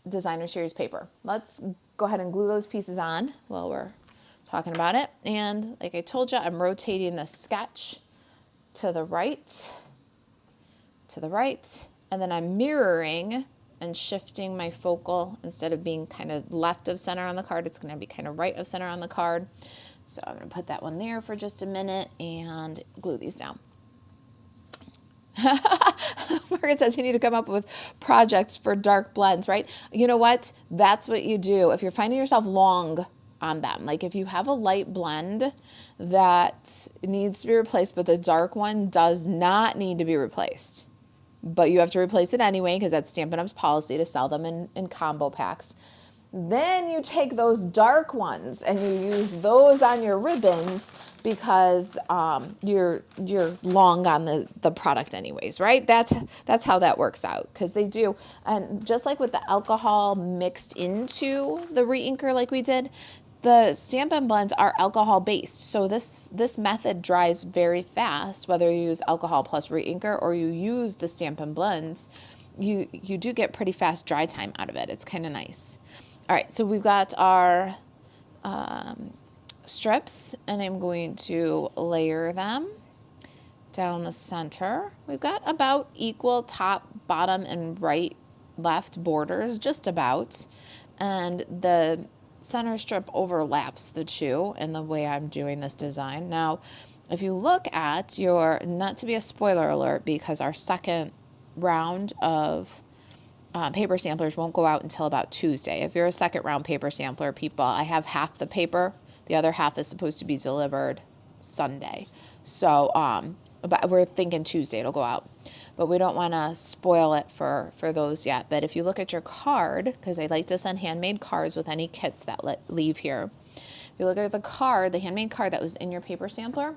[SPEAKER 1] Designer Series paper. Let's go ahead and glue those pieces on while we're talking about it. And like I told you, I'm rotating the sketch to the right, and then I'm mirroring and shifting my focal. Instead of being kind of left of center on the card, it's going to be kind of right of center on the card. So I'm going to put that one there for just a minute and glue these down. Margaret says you need to come up with projects for dark blends, right? You know what? That's what you do. If you're finding yourself long on them, like if you have a light blend that needs to be replaced, but the dark one does not need to be replaced, but you have to replace it anyway because that's Stampin' Up's policy to sell them in combo packs. Then you take those dark ones and you use those on your ribbons because you're long on the product anyways, right? That's how that works out, because they do. And just like with the alcohol mixed into the re-inker like we did, the Stampin' blends are alcohol based. So this method dries very fast, whether you use alcohol plus re-inker or you use the Stampin' blends. You do get pretty fast dry time out of it. It's kind of nice. All right, so we've got our strips, and I'm going to layer them down the center. We've got about equal top, bottom, and right, left borders, just about. And the center strip overlaps the two in the way I'm doing this design. Now, if you look at your, not to be a spoiler alert, because our second round of paper samplers won't go out until about Tuesday. If you're a second round paper sampler, people, I have half the paper. The other half is supposed to be delivered Sunday. So, but we're thinking Tuesday it'll go out. But we don't want to spoil it for those yet. But if you look at your card, because I like to send handmade cards with any kits that leave here. If you look at the card, the handmade card that was in your paper sampler,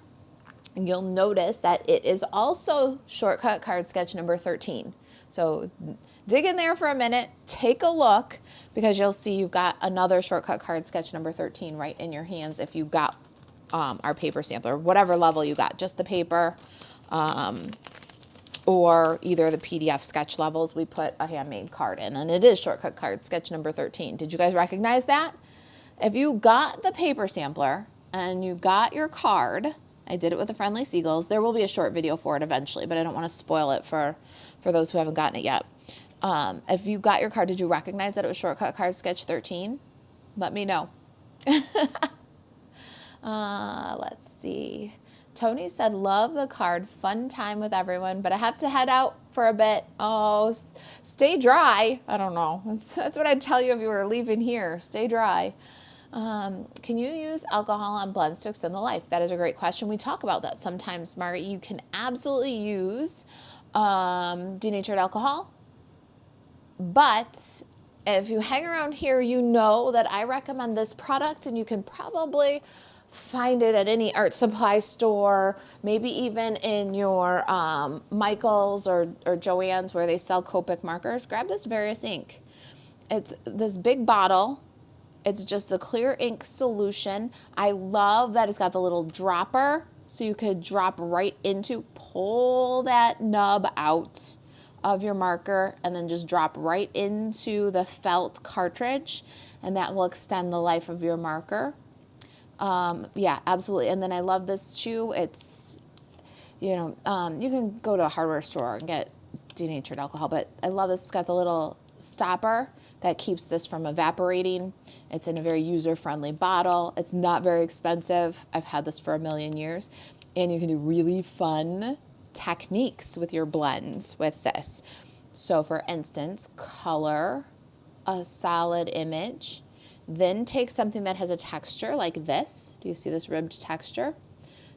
[SPEAKER 1] you'll notice that it is also shortcut card sketch number 13. So dig in there for a minute, take a look, because you'll see you've got another shortcut card sketch number 13 right in your hands if you got our paper sampler, whatever level you got, just the paper or either the PDF sketch levels, we put a handmade card in, and it is shortcut card sketch number 13. Did you guys recognize that? If you got the paper sampler and you got your card, I did it with the Friendly Seagulls. There will be a short video for it eventually, but I don't want to spoil it for those who haven't gotten it yet. If you got your card, did you recognize that it was shortcut card sketch 13? Let me know. Let's see. Tony said, love the card, fun time with everyone, but I have to head out for a bit. Oh, stay dry. I don't know. That's what I'd tell you if you were leaving here. Stay dry. Can you use alcohol on blends to extend the life? That is a great question. We talk about that sometimes, Margaret. You can absolutely use denatured alcohol, but if you hang around here, you know that I recommend this product, and you can probably find it at any art supply store, maybe even in your Michael's or Joann's where they sell Copic markers. Grab this Various ink. It's this big bottle. It's just a clear ink solution. I love that it's got the little dropper, so you could drop right into, pull that nub out of your marker, and then just drop right into the felt cartridge, and that will extend the life of your marker. Yeah, absolutely. And then I love this too. It's, you can go to a hardware store and get denatured alcohol, but I love this. It's got the little stopper that keeps this from evaporating. It's in a very user-friendly bottle. It's not very expensive. I've had this for a million years, and you can do really fun techniques with your blends with this. So for instance, color a solid image, then take something that has a texture like this. Do you see this ribbed texture?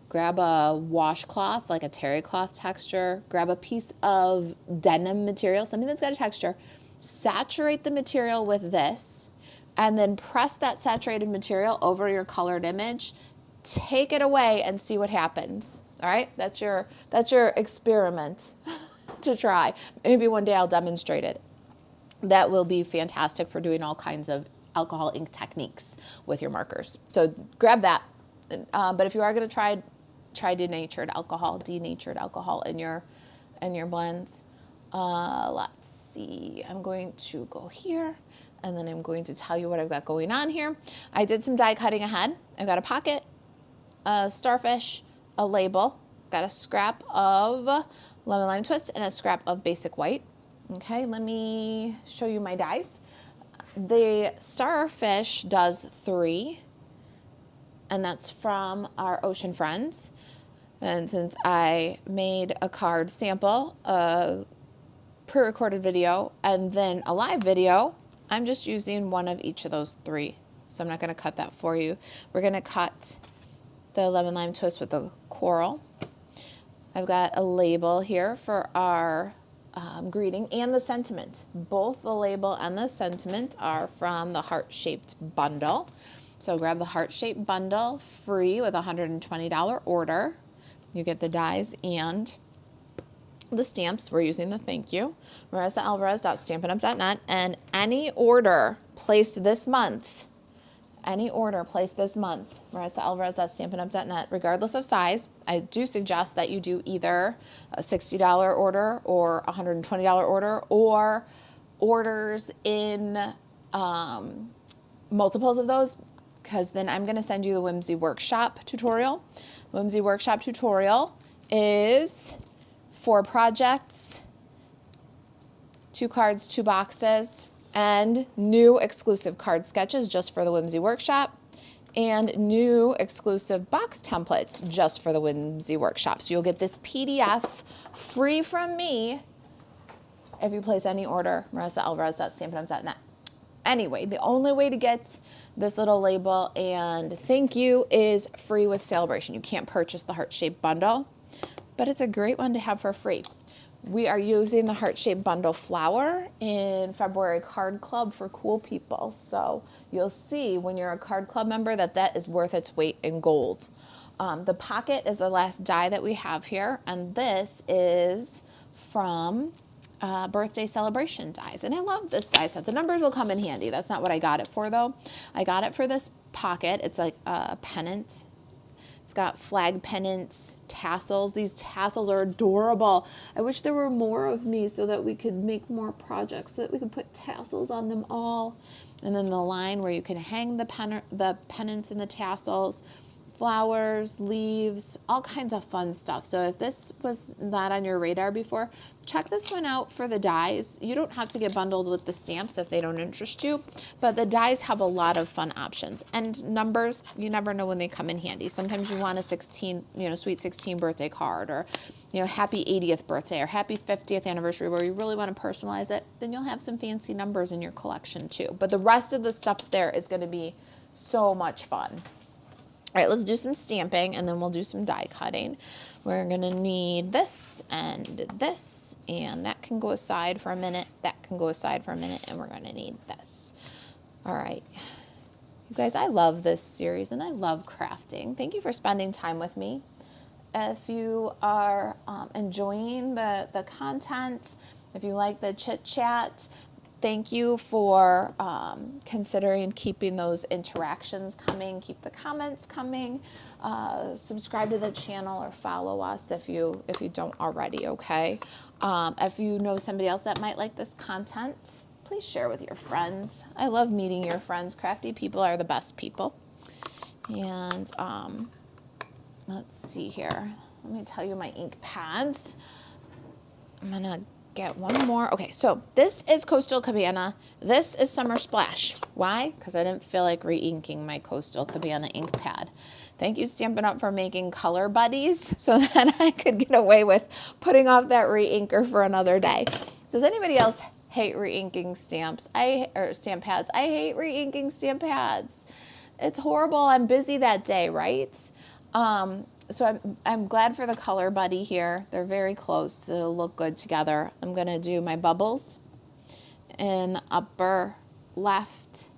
[SPEAKER 1] Grab a washcloth, like a terry cloth texture. Grab a piece of denim material, something that's got a texture. Saturate the material with this, and then press that saturated material over your colored image. Take it away and see what happens. All right, that's your experiment to try. Maybe one day I'll demonstrate it. That will be fantastic for doing all kinds of alcohol ink techniques with your markers. So grab that. But if you are going to try denatured alcohol in your blends. Let's see. I'm going to go here, and then I'm going to tell you what I've got going on here. I did some die cutting ahead. I've got a pocket, a starfish, a label, got a scrap of lemon lime twist, and a scrap of basic white. Okay, let me show you my dies. The starfish does 3, and that's from our ocean friends. And since I made a card sample, a pre-recorded video, and then a live video, I'm just using one of each of those 3. So I'm not going to cut that for you. We're going to cut the lemon lime twist with the coral. I've got a label here for our greeting and the sentiment. Both the label and the sentiment are from the heart-shaped bundle. So grab the heart-shaped bundle free with a $120 order. You get the dies and the stamps. We're using the thank you. MarissaAlvarez.stampinup.net. And any order placed this month, MarissaAlvarez.stampinup.net, regardless of size, I do suggest that you do either a $60 order or a $120 order, or orders in multiples of those, because then I'm going to send you the Whimsy Workshop tutorial. Whimsy Workshop tutorial is 4 projects, 2 cards, 2 boxes, and new exclusive card sketches just for the Whimsy Workshop, and new exclusive box templates just for the Whimsy Workshop. So you'll get this PDF free from me if you place any order, MarissaAlvarez.stampinup.net. Anyway, the only way to get this little label and thank you is free with Celebration. You can't purchase the heart-shaped bundle, but it's a great one to have for free. We are using the heart-shaped bundle flower in February Card Club for cool people. So you'll see when you're a Card Club member that that is worth its weight in gold. The pocket is the last die that we have here, and this is from birthday celebration dies. And I love this die set. The numbers will come in handy. That's not what I got it for, though. I got it for this pocket. It's like a pennant. It's got flag pennants, tassels. These tassels are adorable. I wish there were more of me so that we could make more projects, so that we could put tassels on them all. And then the line where you can hang the pennants and the tassels, flowers, leaves, all kinds of fun stuff. So if this was not on your radar before, check this one out for the dies. You don't have to get bundled with the stamps if they don't interest you, but the dies have a lot of fun options. And numbers, you never know when they come in handy. Sometimes you want a 16, sweet 16 birthday card, or happy 80th birthday or happy 50th anniversary, where you really want to personalize it. Then you'll have some fancy numbers in your collection too. But the rest of the stuff there is going to be so much fun. All right, let's do some stamping, and then we'll do some die cutting. We're going to need this, and that can go aside for a minute. That can go aside for a minute, and we're going to need this. All right. You guys, I love this series, and I love crafting. Thank you for spending time with me. If you are enjoying the content, if you like the chit-chat, thank you for considering keeping those interactions coming. Keep the comments coming. Subscribe to the channel or follow us if you don't already, okay? If you know somebody else that might like this content, please share with your friends. I love meeting your friends. Crafty people are the best people. And let's see here. Let me tell you my ink pads. I'm going to get one more. Okay, so this is Coastal Cabana. This is Summer Splash. Why? Because I didn't feel like re-inking my Coastal Cabana ink pad. Thank you, Stampin' Up, for making color buddies so that I could get away with putting off that re-inker for another day. Does anybody else hate re-inking stamps? Stamp pads. I hate re-inking stamp pads. It's horrible. I'm busy that day, right? So I'm glad for the color buddy here. They're very close. They'll look good together. I'm going to do my bubbles in the upper left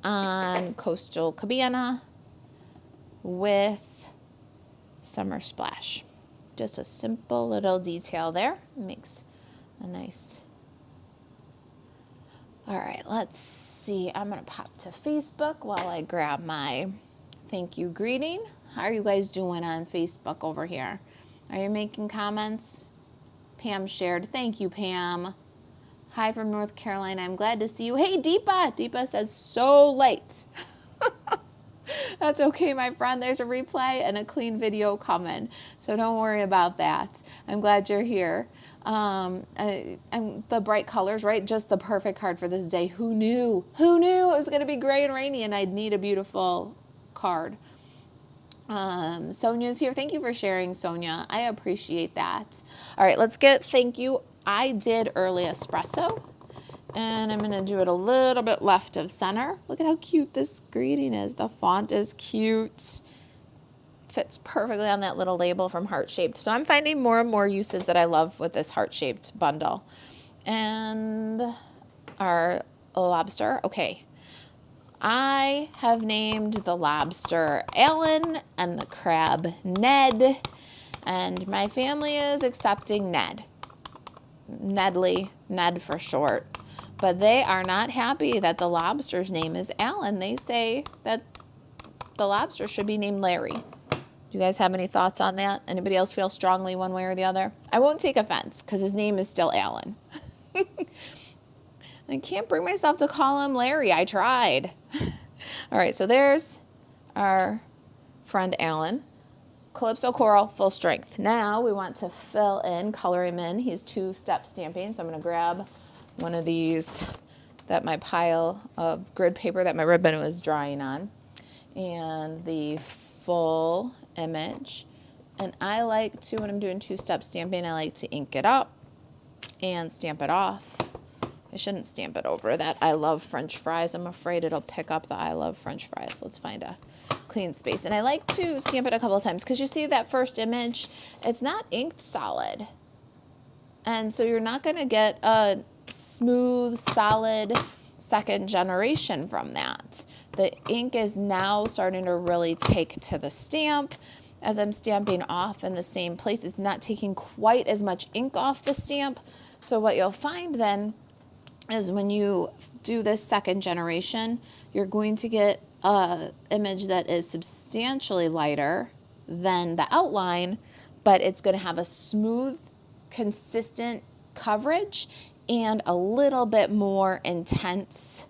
[SPEAKER 1] on Coastal Cabana with Summer Splash. Just a simple little detail there. Makes a nice... All right, let's see. I'm going to pop to Facebook while I grab my thank you greeting. How are you guys doing on Facebook over here? Are you making comments? Pam shared. Thank you, Pam. Hi from North Carolina. I'm glad to see you. Hey, Deepa. Deepa says, so late. That's okay, my friend. There's a replay and a clean video coming, so don't worry about that. I'm glad you're here. And the bright colors, right? Just the perfect card for this day. Who knew? Who knew it was going to be gray and rainy and I'd need a beautiful card? Sonia's here. Thank you for sharing, Sonia. I appreciate that. All right, let's get thank you. I did early espresso, and I'm going to do it a little bit left of center. Look at how cute this greeting is. The font is cute. fits perfectly on that little label from Heart Shaped. So I'm finding more and more uses that I love with this Heart Shaped bundle. And our lobster, okay. I have named the lobster Alan and the crab Ned, and my family is accepting Ned. Nedley, Ned for short. But they are not happy that the lobster's name is Alan. They say that the lobster should be named Larry. Do you guys have any thoughts on that? Anybody else feel strongly one way or the other? I won't take offense because his name is still Alan. I can't bring myself to call him Larry. I tried. All right, so there's our friend Alan. Calypso Coral, full strength. Now we want to fill in, color him in. He's two-step stamping, so I'm going to grab one of these, that my pile of grid paper that my ribbon was drawing on, and the full image. And I like to, when I'm doing two-step stamping, I like to ink it up and stamp it off. I shouldn't stamp it over that I love French fries. I'm afraid it'll pick up the I love French fries. Let's find a clean space. And I like to stamp it a couple of times because you see that first image, it's not inked solid. And so you're not going to get a smooth, solid second generation from that. The ink is now starting to really take to the stamp. As I'm stamping off in the same place, it's not taking quite as much ink off the stamp. So what you'll find then is when you do this second generation, you're going to get an image that is substantially lighter than the outline, but it's going to have a smooth, consistent coverage and a little bit more intense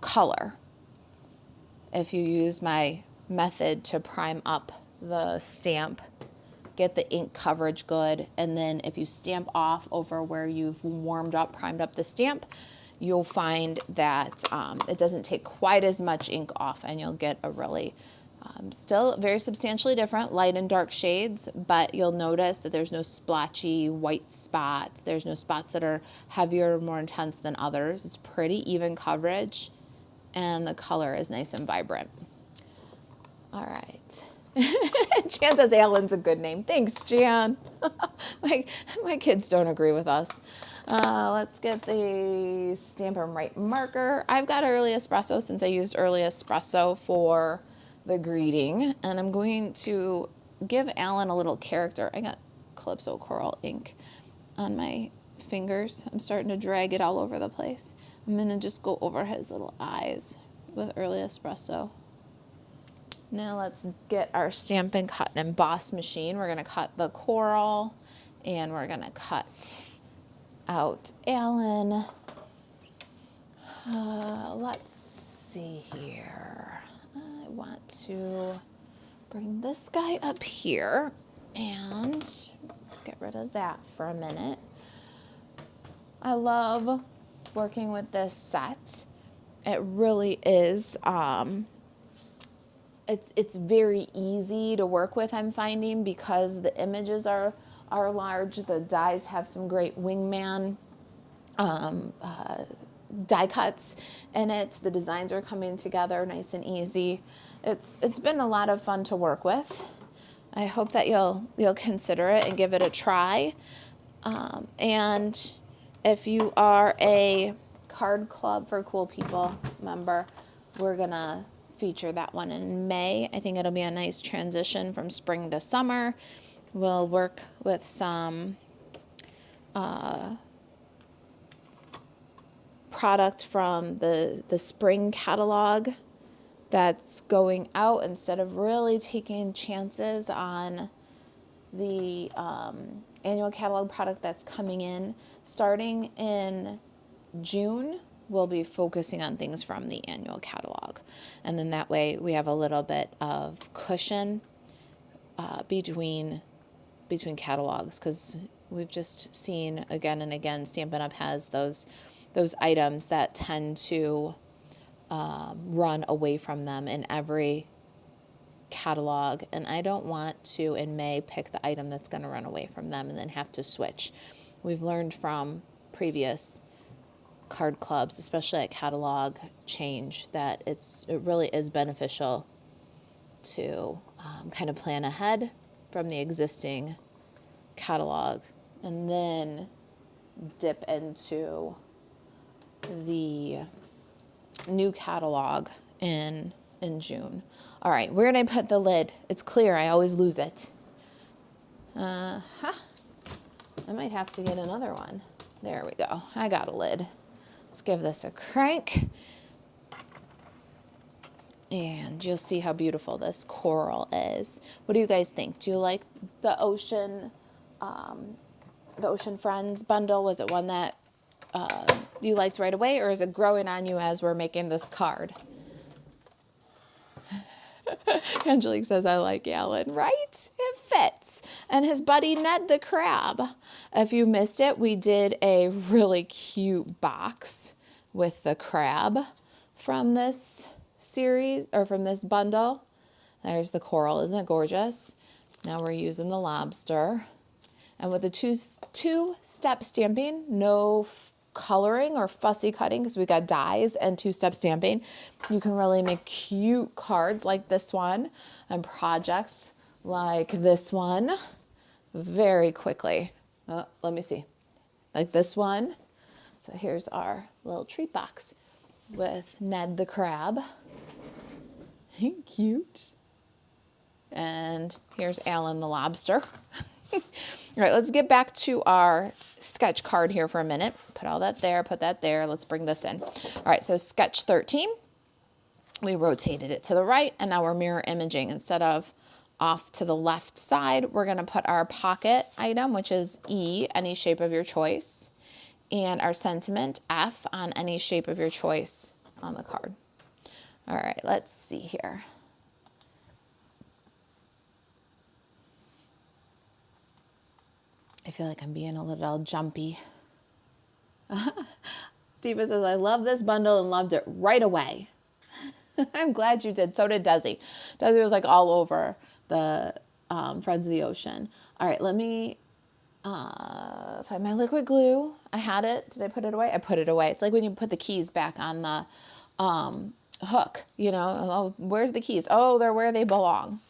[SPEAKER 1] color. If you use my method to prime up the stamp, get the ink coverage good, and then if you stamp off over where you've warmed up, primed up the stamp, you'll find that it doesn't take quite as much ink off, and you'll get a really still very substantially different light and dark shades, but you'll notice that there's no splotchy white spots. There's no spots that are heavier or more intense than others. It's pretty even coverage, and the color is nice and vibrant. All right. Jan says Alan's a good name. Thanks, Jan. my kids don't agree with us. Let's get the Stampin' Right marker. I've got Early Espresso since I used Early Espresso for the greeting, and I'm going to give Alan a little character. I got Calypso Coral ink on my fingers. I'm starting to drag it all over the place. I'm going to just go over his little eyes with Early Espresso. Now let's get our Stampin' Cut and Emboss machine. We're going to cut the coral, and we're going to cut out Alan. Let's see here. I want to bring this guy up here and get rid of that for a minute. I love working with this set. It really is it's very easy to work with, I'm finding, because the images are large. The dies have some great wingman die cuts in it. The designs are coming together nice and easy. It's been a lot of fun to work with. I hope that you'll consider it and give it a try. And if you are a Card Club for Cool People member, we're gonna feature that one in May. I think it'll be a nice transition from spring to summer. We'll work with some product from the spring catalog that's going out, instead of really taking chances on the annual catalog product that's coming in. Starting in June, we'll be focusing on things from the annual catalog. And then that way we have a little bit of cushion between catalogs, because we've just seen again and again Stampin' Up! Has those items that tend to run away from them in every catalog, and I don't want to in May pick the item that's going to run away from them and then have to switch. We've learned from previous card clubs, especially at catalog change, that it really is beneficial to kind of plan ahead from the existing catalog, and then dip into the new catalog in June. All right, where did I put the lid? It's clear, I always lose it. I might have to get another one. There we go, I got a lid. Let's give this a crank. And you'll see how beautiful this coral is. What do you guys think? Do you like the Ocean Friends bundle? Was it one that you liked right away, or is it growing on you as we're making this card? Angelique says, I like Alan, right? It fits. And his buddy Ned the Crab. If you missed it, we did a really cute box with the crab from this series, or from this bundle. There's the coral, isn't it gorgeous? Now we're using the lobster. And with the two-step stamping, no coloring or fussy cutting, because we got dies and two-step stamping, you can really make cute cards like this one and projects like this one very quickly. Let me see. Like this one. So here's our little treat box with Ned the Crab. Cute. And here's Alan the Lobster. All right, let's get back to our sketch card here for a minute. Put all that there, put that there. Let's bring this in. All right, so sketch 13. We rotated it to the right, and now we're mirror imaging. Instead of off to the left side, we're going to put our pocket item, which is E, any shape of your choice, and our sentiment, F, on any shape of your choice on the card. All right, let's see here. I feel like I'm being a little jumpy. Diva says, I love this bundle and loved it right away. I'm glad you did. So did Desi. Desi was like all over the Friends of the Ocean. All right, let me find my liquid glue. I had it. Did I put it away? I put it away. It's like when you put the keys back on the hook, you know, oh, where's the keys? Oh, they're where they belong.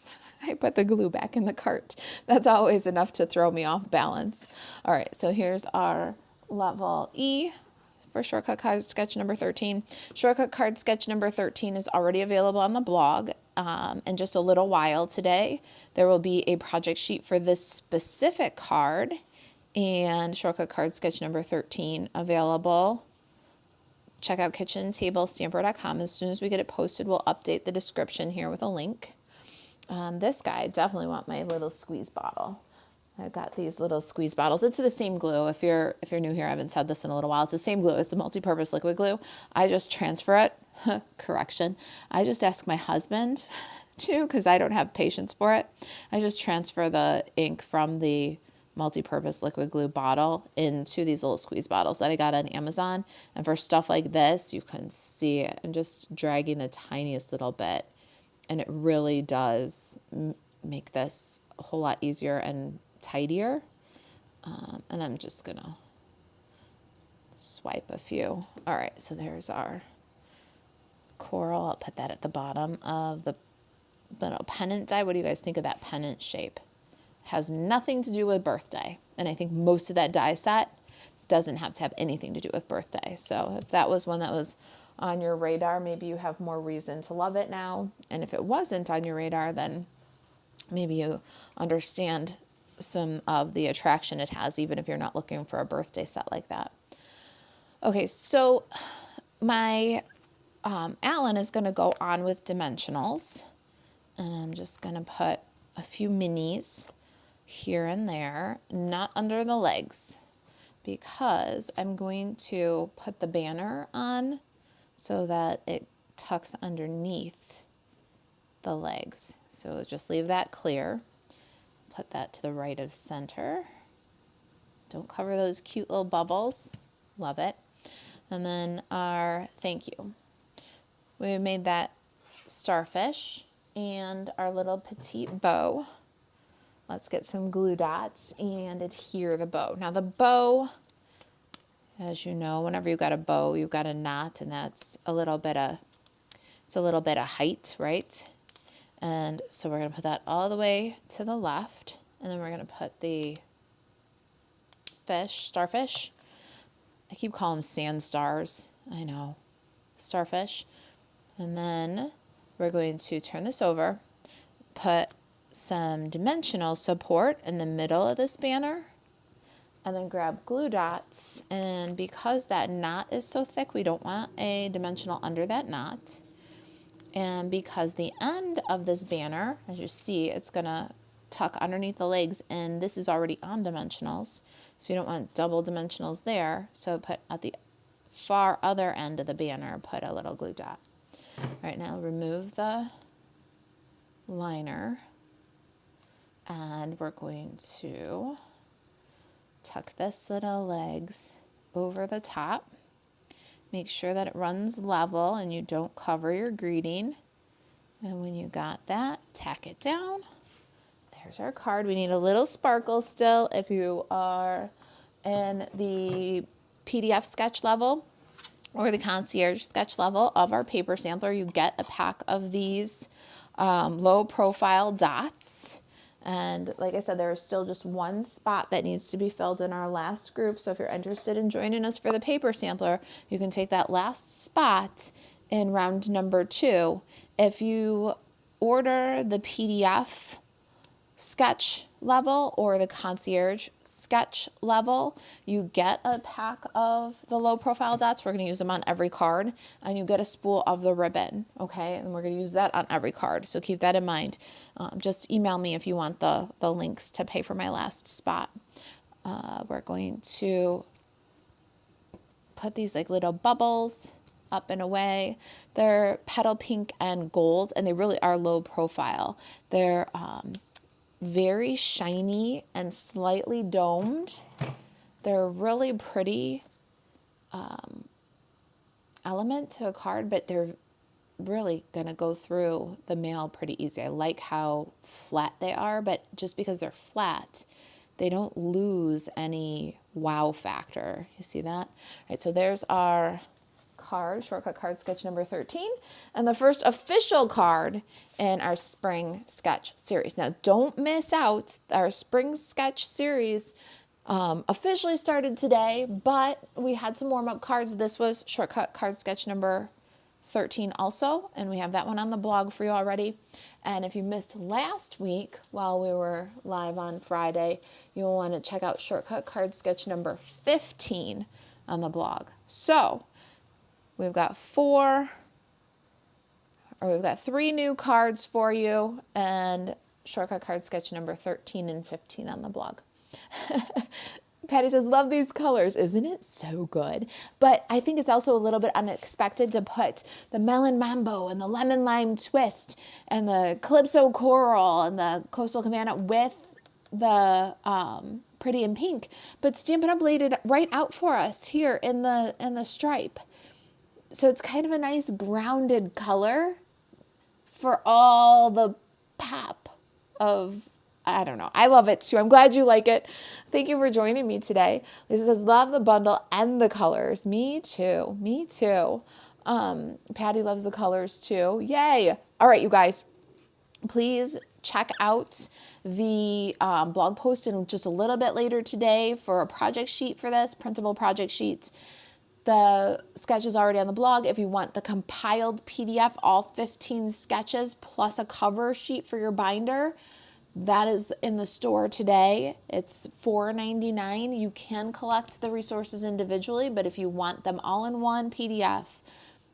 [SPEAKER 1] I put the glue back in the cart. That's always enough to throw me off balance. All right, so here's our level E for shortcut card sketch number 13. Shortcut card sketch number 13 is already available on the blog. In just a little while today, there will be a project sheet for this specific card, and shortcut card sketch number 13 available. Check out kitchentablestamper.com. As soon as we get it posted, we'll update the description here with a link. This guy, I definitely want my little squeeze bottle. I've got these little squeeze bottles. It's the same glue. If you're new here, I haven't said this in a little while. It's the same glue. It's the multi-purpose liquid glue. I just transfer it. Correction. I just ask my husband to, because I don't have patience for it. I just transfer the ink from the multi-purpose liquid glue bottle into these little squeeze bottles that I got on Amazon. And for stuff like this, you can see it. I'm just dragging the tiniest little bit. And it really does make this a whole lot easier and tidier. And I'm just gonna swipe a few. All right, so there's our coral. I'll put that at the bottom of the little pennant die. What do you guys think of that pennant shape? It has nothing to do with birthday. And I think most of that die set doesn't have to have anything to do with birthday. So if that was one that was on your radar, maybe you have more reason to love it now. And if it wasn't on your radar, then maybe you understand some of the attraction it has, even if you're not looking for a birthday set like that. Okay, so my Alan is going to go on with dimensionals, and I'm just going to put a few minis here and there, not under the legs, because I'm going to put the banner on so that it tucks underneath the legs. So just leave that clear. Put that to the right of center. Don't cover those cute little bubbles. Love it. And then our thank you. We made that starfish and our little petite bow. Let's get some glue dots and adhere the bow. Now the bow, as you know, whenever you've got a bow, you've got a knot, and that's a little bit of height, right? And so we're going to put that all the way to the left. And then we're going to put the fish, starfish. I keep calling them sand stars. I know. Starfish. And then we're going to turn this over, put some dimensional support in the middle of this banner, and then grab glue dots. And because that knot is so thick, we don't want a dimensional under that knot. And because the end of this banner, as you see, it's gonna tuck underneath the legs, and this is already on dimensionals, so you don't want double dimensionals there. So put at the far other end of the banner, put a little glue dot. All right, now remove the liner, and we're going to tuck this little legs over the top. Make sure that it runs level and you don't cover your greeting. And when you got that, tack it down. There's our card. We need a little sparkle still. If you are in the PDF sketch level or the concierge sketch level of our paper sampler, you get a pack of these low profile dots. And like I said, there is still just one spot that needs to be filled in our last group. So if you're interested in joining us for the paper sampler, you can take that last spot in round number 2. If you order the PDF sketch level or the concierge sketch level, you get a pack of the low profile dots. We're going to use them on every card, and you get a spool of the ribbon. Okay, and we're going to use that on every card, so keep that in mind. Just email me if you want the links to pay for my last spot. We're going to put these like little bubbles up and away. They're petal pink and gold, and they really are low profile. They're very shiny and slightly domed. They're really pretty element to a card, but they're really gonna go through the mail pretty easy. I like how flat they are, but just because they're flat, they don't lose any wow factor. You see that? All right, so there's our card, shortcut card sketch number 13, and the first official card in our spring sketch series. Now, don't miss out. Our spring sketch series officially started today, but we had some warm-up cards. This was shortcut card sketch number 13 also, and we have that one on the blog for you already. And if you missed last week while we were live on Friday, you'll want to check out shortcut card sketch number 15 on the blog. So we've got 3 new cards for you, and shortcut card sketch number 13 and 15 on the blog. Patty says, love these colors. Isn't it so good? But I think it's also a little bit unexpected to put the melon mambo and the lemon lime twist and the calypso coral and the coastal cabana with the pretty in pink. But Stampin' Up! Laid it right out for us here in the stripe. So it's kind of a nice grounded color for all the pop of, I don't know. I love it too. I'm glad you like it. Thank you for joining me today. Lisa says, love the bundle and the colors. Me too. Me too. Patty loves the colors too. Yay. All right, you guys, please check out the blog post in just a little bit later today for a project sheet for this, printable project sheets. The sketch is already on the blog. If you want the compiled PDF, all 15 sketches plus a cover sheet for your binder, that is in the store today. It's $4.99. You can collect the resources individually, but if you want them all in one PDF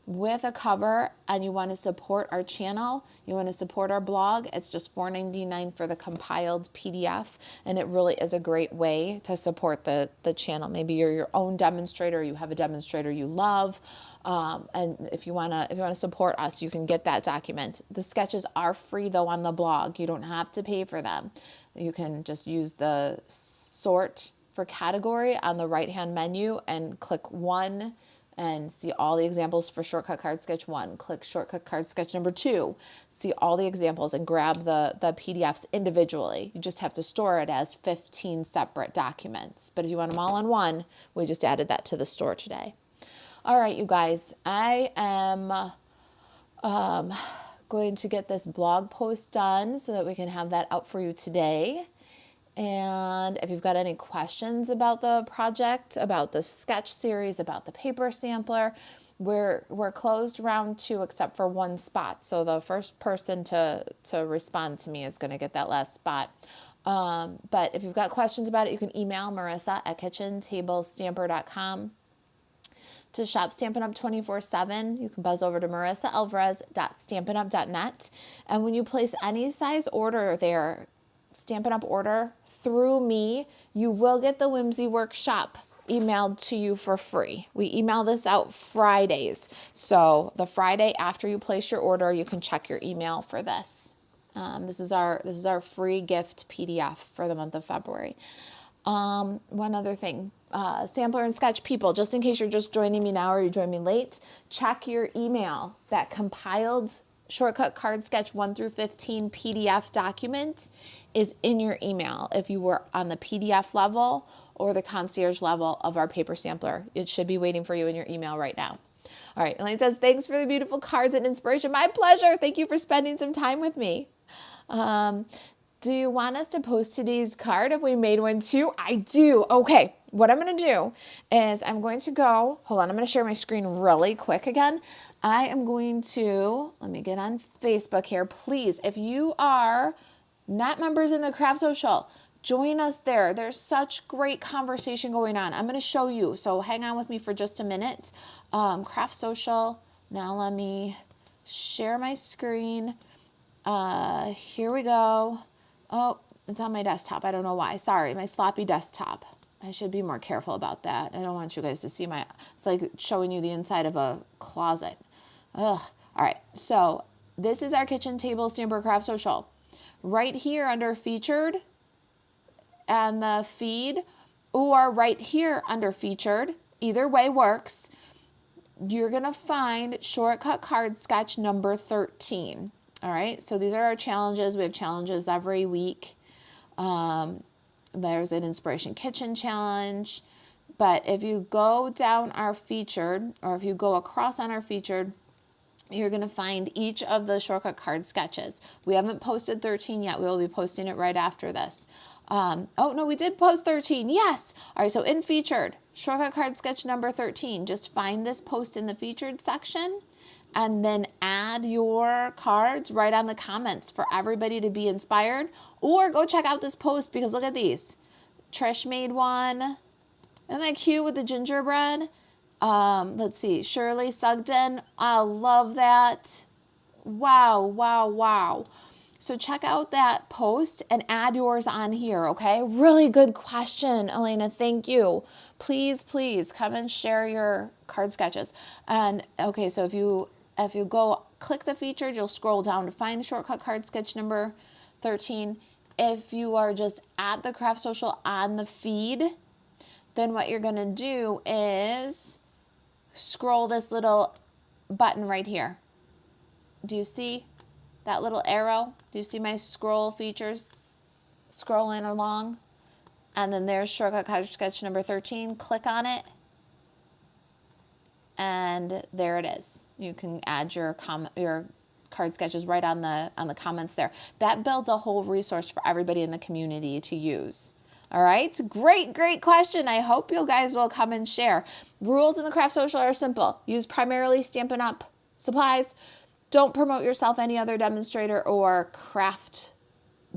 [SPEAKER 1] with a cover and you want to support our channel, you want to support our blog, it's just $4.99 for the compiled PDF, and it really is a great way to support the channel. Maybe you're your own demonstrator, you have a demonstrator you love, and if you wanna support us, you can get that document. The sketches are free though on the blog. You don't have to pay for them. You can just use the sort for category on the right-hand menu and click 1 and see all the examples for shortcut card sketch 1. Click shortcut card sketch number 2. See all the examples and grab the PDFs individually. You just have to store it as 15 separate documents. But if you want them all in one, we just added that to the store today. All right, you guys, I am going to get this blog post done so that we can have that out for you today. And if you've got any questions about the project, about the sketch series, about the paper sampler, we're closed round 2 except for one spot. So the first person to respond to me is going to get that last spot. But if you've got questions about it, you can email Marissa at kitchentablestamper.com. To shop Stampin' Up! 24/7, you can buzz over to marissaelvarez.stampinup.net. And when you place any size order there, Stampin' Up! Order through me, you will get the Whimsy Workshop emailed to you for free. We email this out Fridays. So the Friday after you place your order, you can check your email for this. This is our free gift PDF for the month of February. One other thing, sampler and sketch people, just in case you're just joining me now or you joined me late, check your email. That compiled shortcut card sketch 1 through 15 PDF document is in your email. If you were on the PDF level or the concierge level of our paper sampler, it should be waiting for you in your email right now. All right, Elaine says, thanks for the beautiful cards and inspiration. My pleasure. Thank you for spending some time with me. Do you want us to post today's card if we made one too? I do. Okay, what I'm going to do is I'm going to go, hold on, I'm going to share my screen really quick again. I am going to, let me get on Facebook here. Please, if you are not members in the Craft Social, join us there. There's such great conversation going on. I'm going to show you, so hang on with me for just a minute. Craft Social, now let me share my screen. Here we go. Oh, it's on my desktop. I don't know why. Sorry, my sloppy desktop. I should be more careful about that. I don't want you guys to see it's like showing you the inside of a closet. Ugh. All right, so this is our Kitchen Table Stamper Craft Social. Right here under Featured and the feed, or right here under Featured, either way works, you're going to find Shortcut Card Sketch number 13. All right, so these are our challenges. We have challenges every week. There's an Inspiration Kitchen challenge. But if you go down our Featured, or if you go across on our Featured, you're going to find each of the shortcut card sketches. We haven't posted 13 yet. We will be posting it right after this. Oh, no, we did post 13. Yes. All right, so in Featured, shortcut card sketch number 13. Just find this post in the Featured section and then add your cards right on the comments for everybody to be inspired. Or go check out this post because look at these. Trish made one. Isn't that cute with the gingerbread? Let's see, Shirley Sugden. I love that. Wow, wow, wow. So check out that post and add yours on here, okay? Really good question, Elena. Thank you. Please, please come and share your card sketches. And okay, so if you go click the Featured, you'll scroll down to find shortcut card sketch number 13. If you are just at the Craft Social on the feed, then what you're going to do is scroll this little button right here. Do you see that little arrow? Do you see my scroll features scrolling along? And then there's shortcut card sketch number 13. Click on it. And there it is. You can add your card sketches right on the comments there. That builds a whole resource for everybody in the community to use. All right, great, great question. I hope you guys will come and share. Rules in the Craft Social are simple. Use primarily Stampin' Up! Supplies. Don't promote yourself, any other demonstrator or craft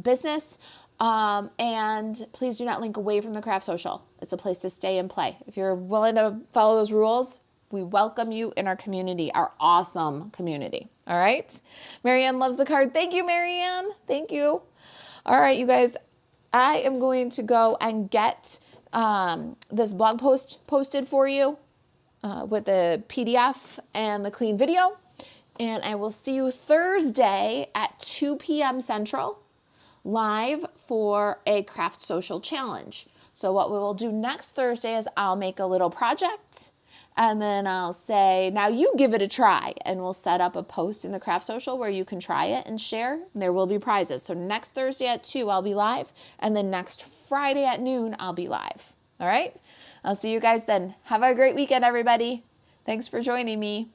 [SPEAKER 1] business. And please do not link away from the Craft Social. It's a place to stay and play. If you're willing to follow those rules, we welcome you in our community, our awesome community. All right. Marianne loves the card. Thank you, Marianne. Thank you. All right, you guys. I am going to go and get this blog post posted for you with the PDF and the clean video. And I will see you Thursday at 2 p.m. Central live for a Craft Social Challenge. So what we will do next Thursday is I'll make a little project and then I'll say, now you give it a try, and we'll set up a post in the Craft Social where you can try it and share. And there will be prizes. So next Thursday at 2, I'll be live. And then next Friday at noon, I'll be live. All right. I'll see you guys then. Have a great weekend, everybody. Thanks for joining me.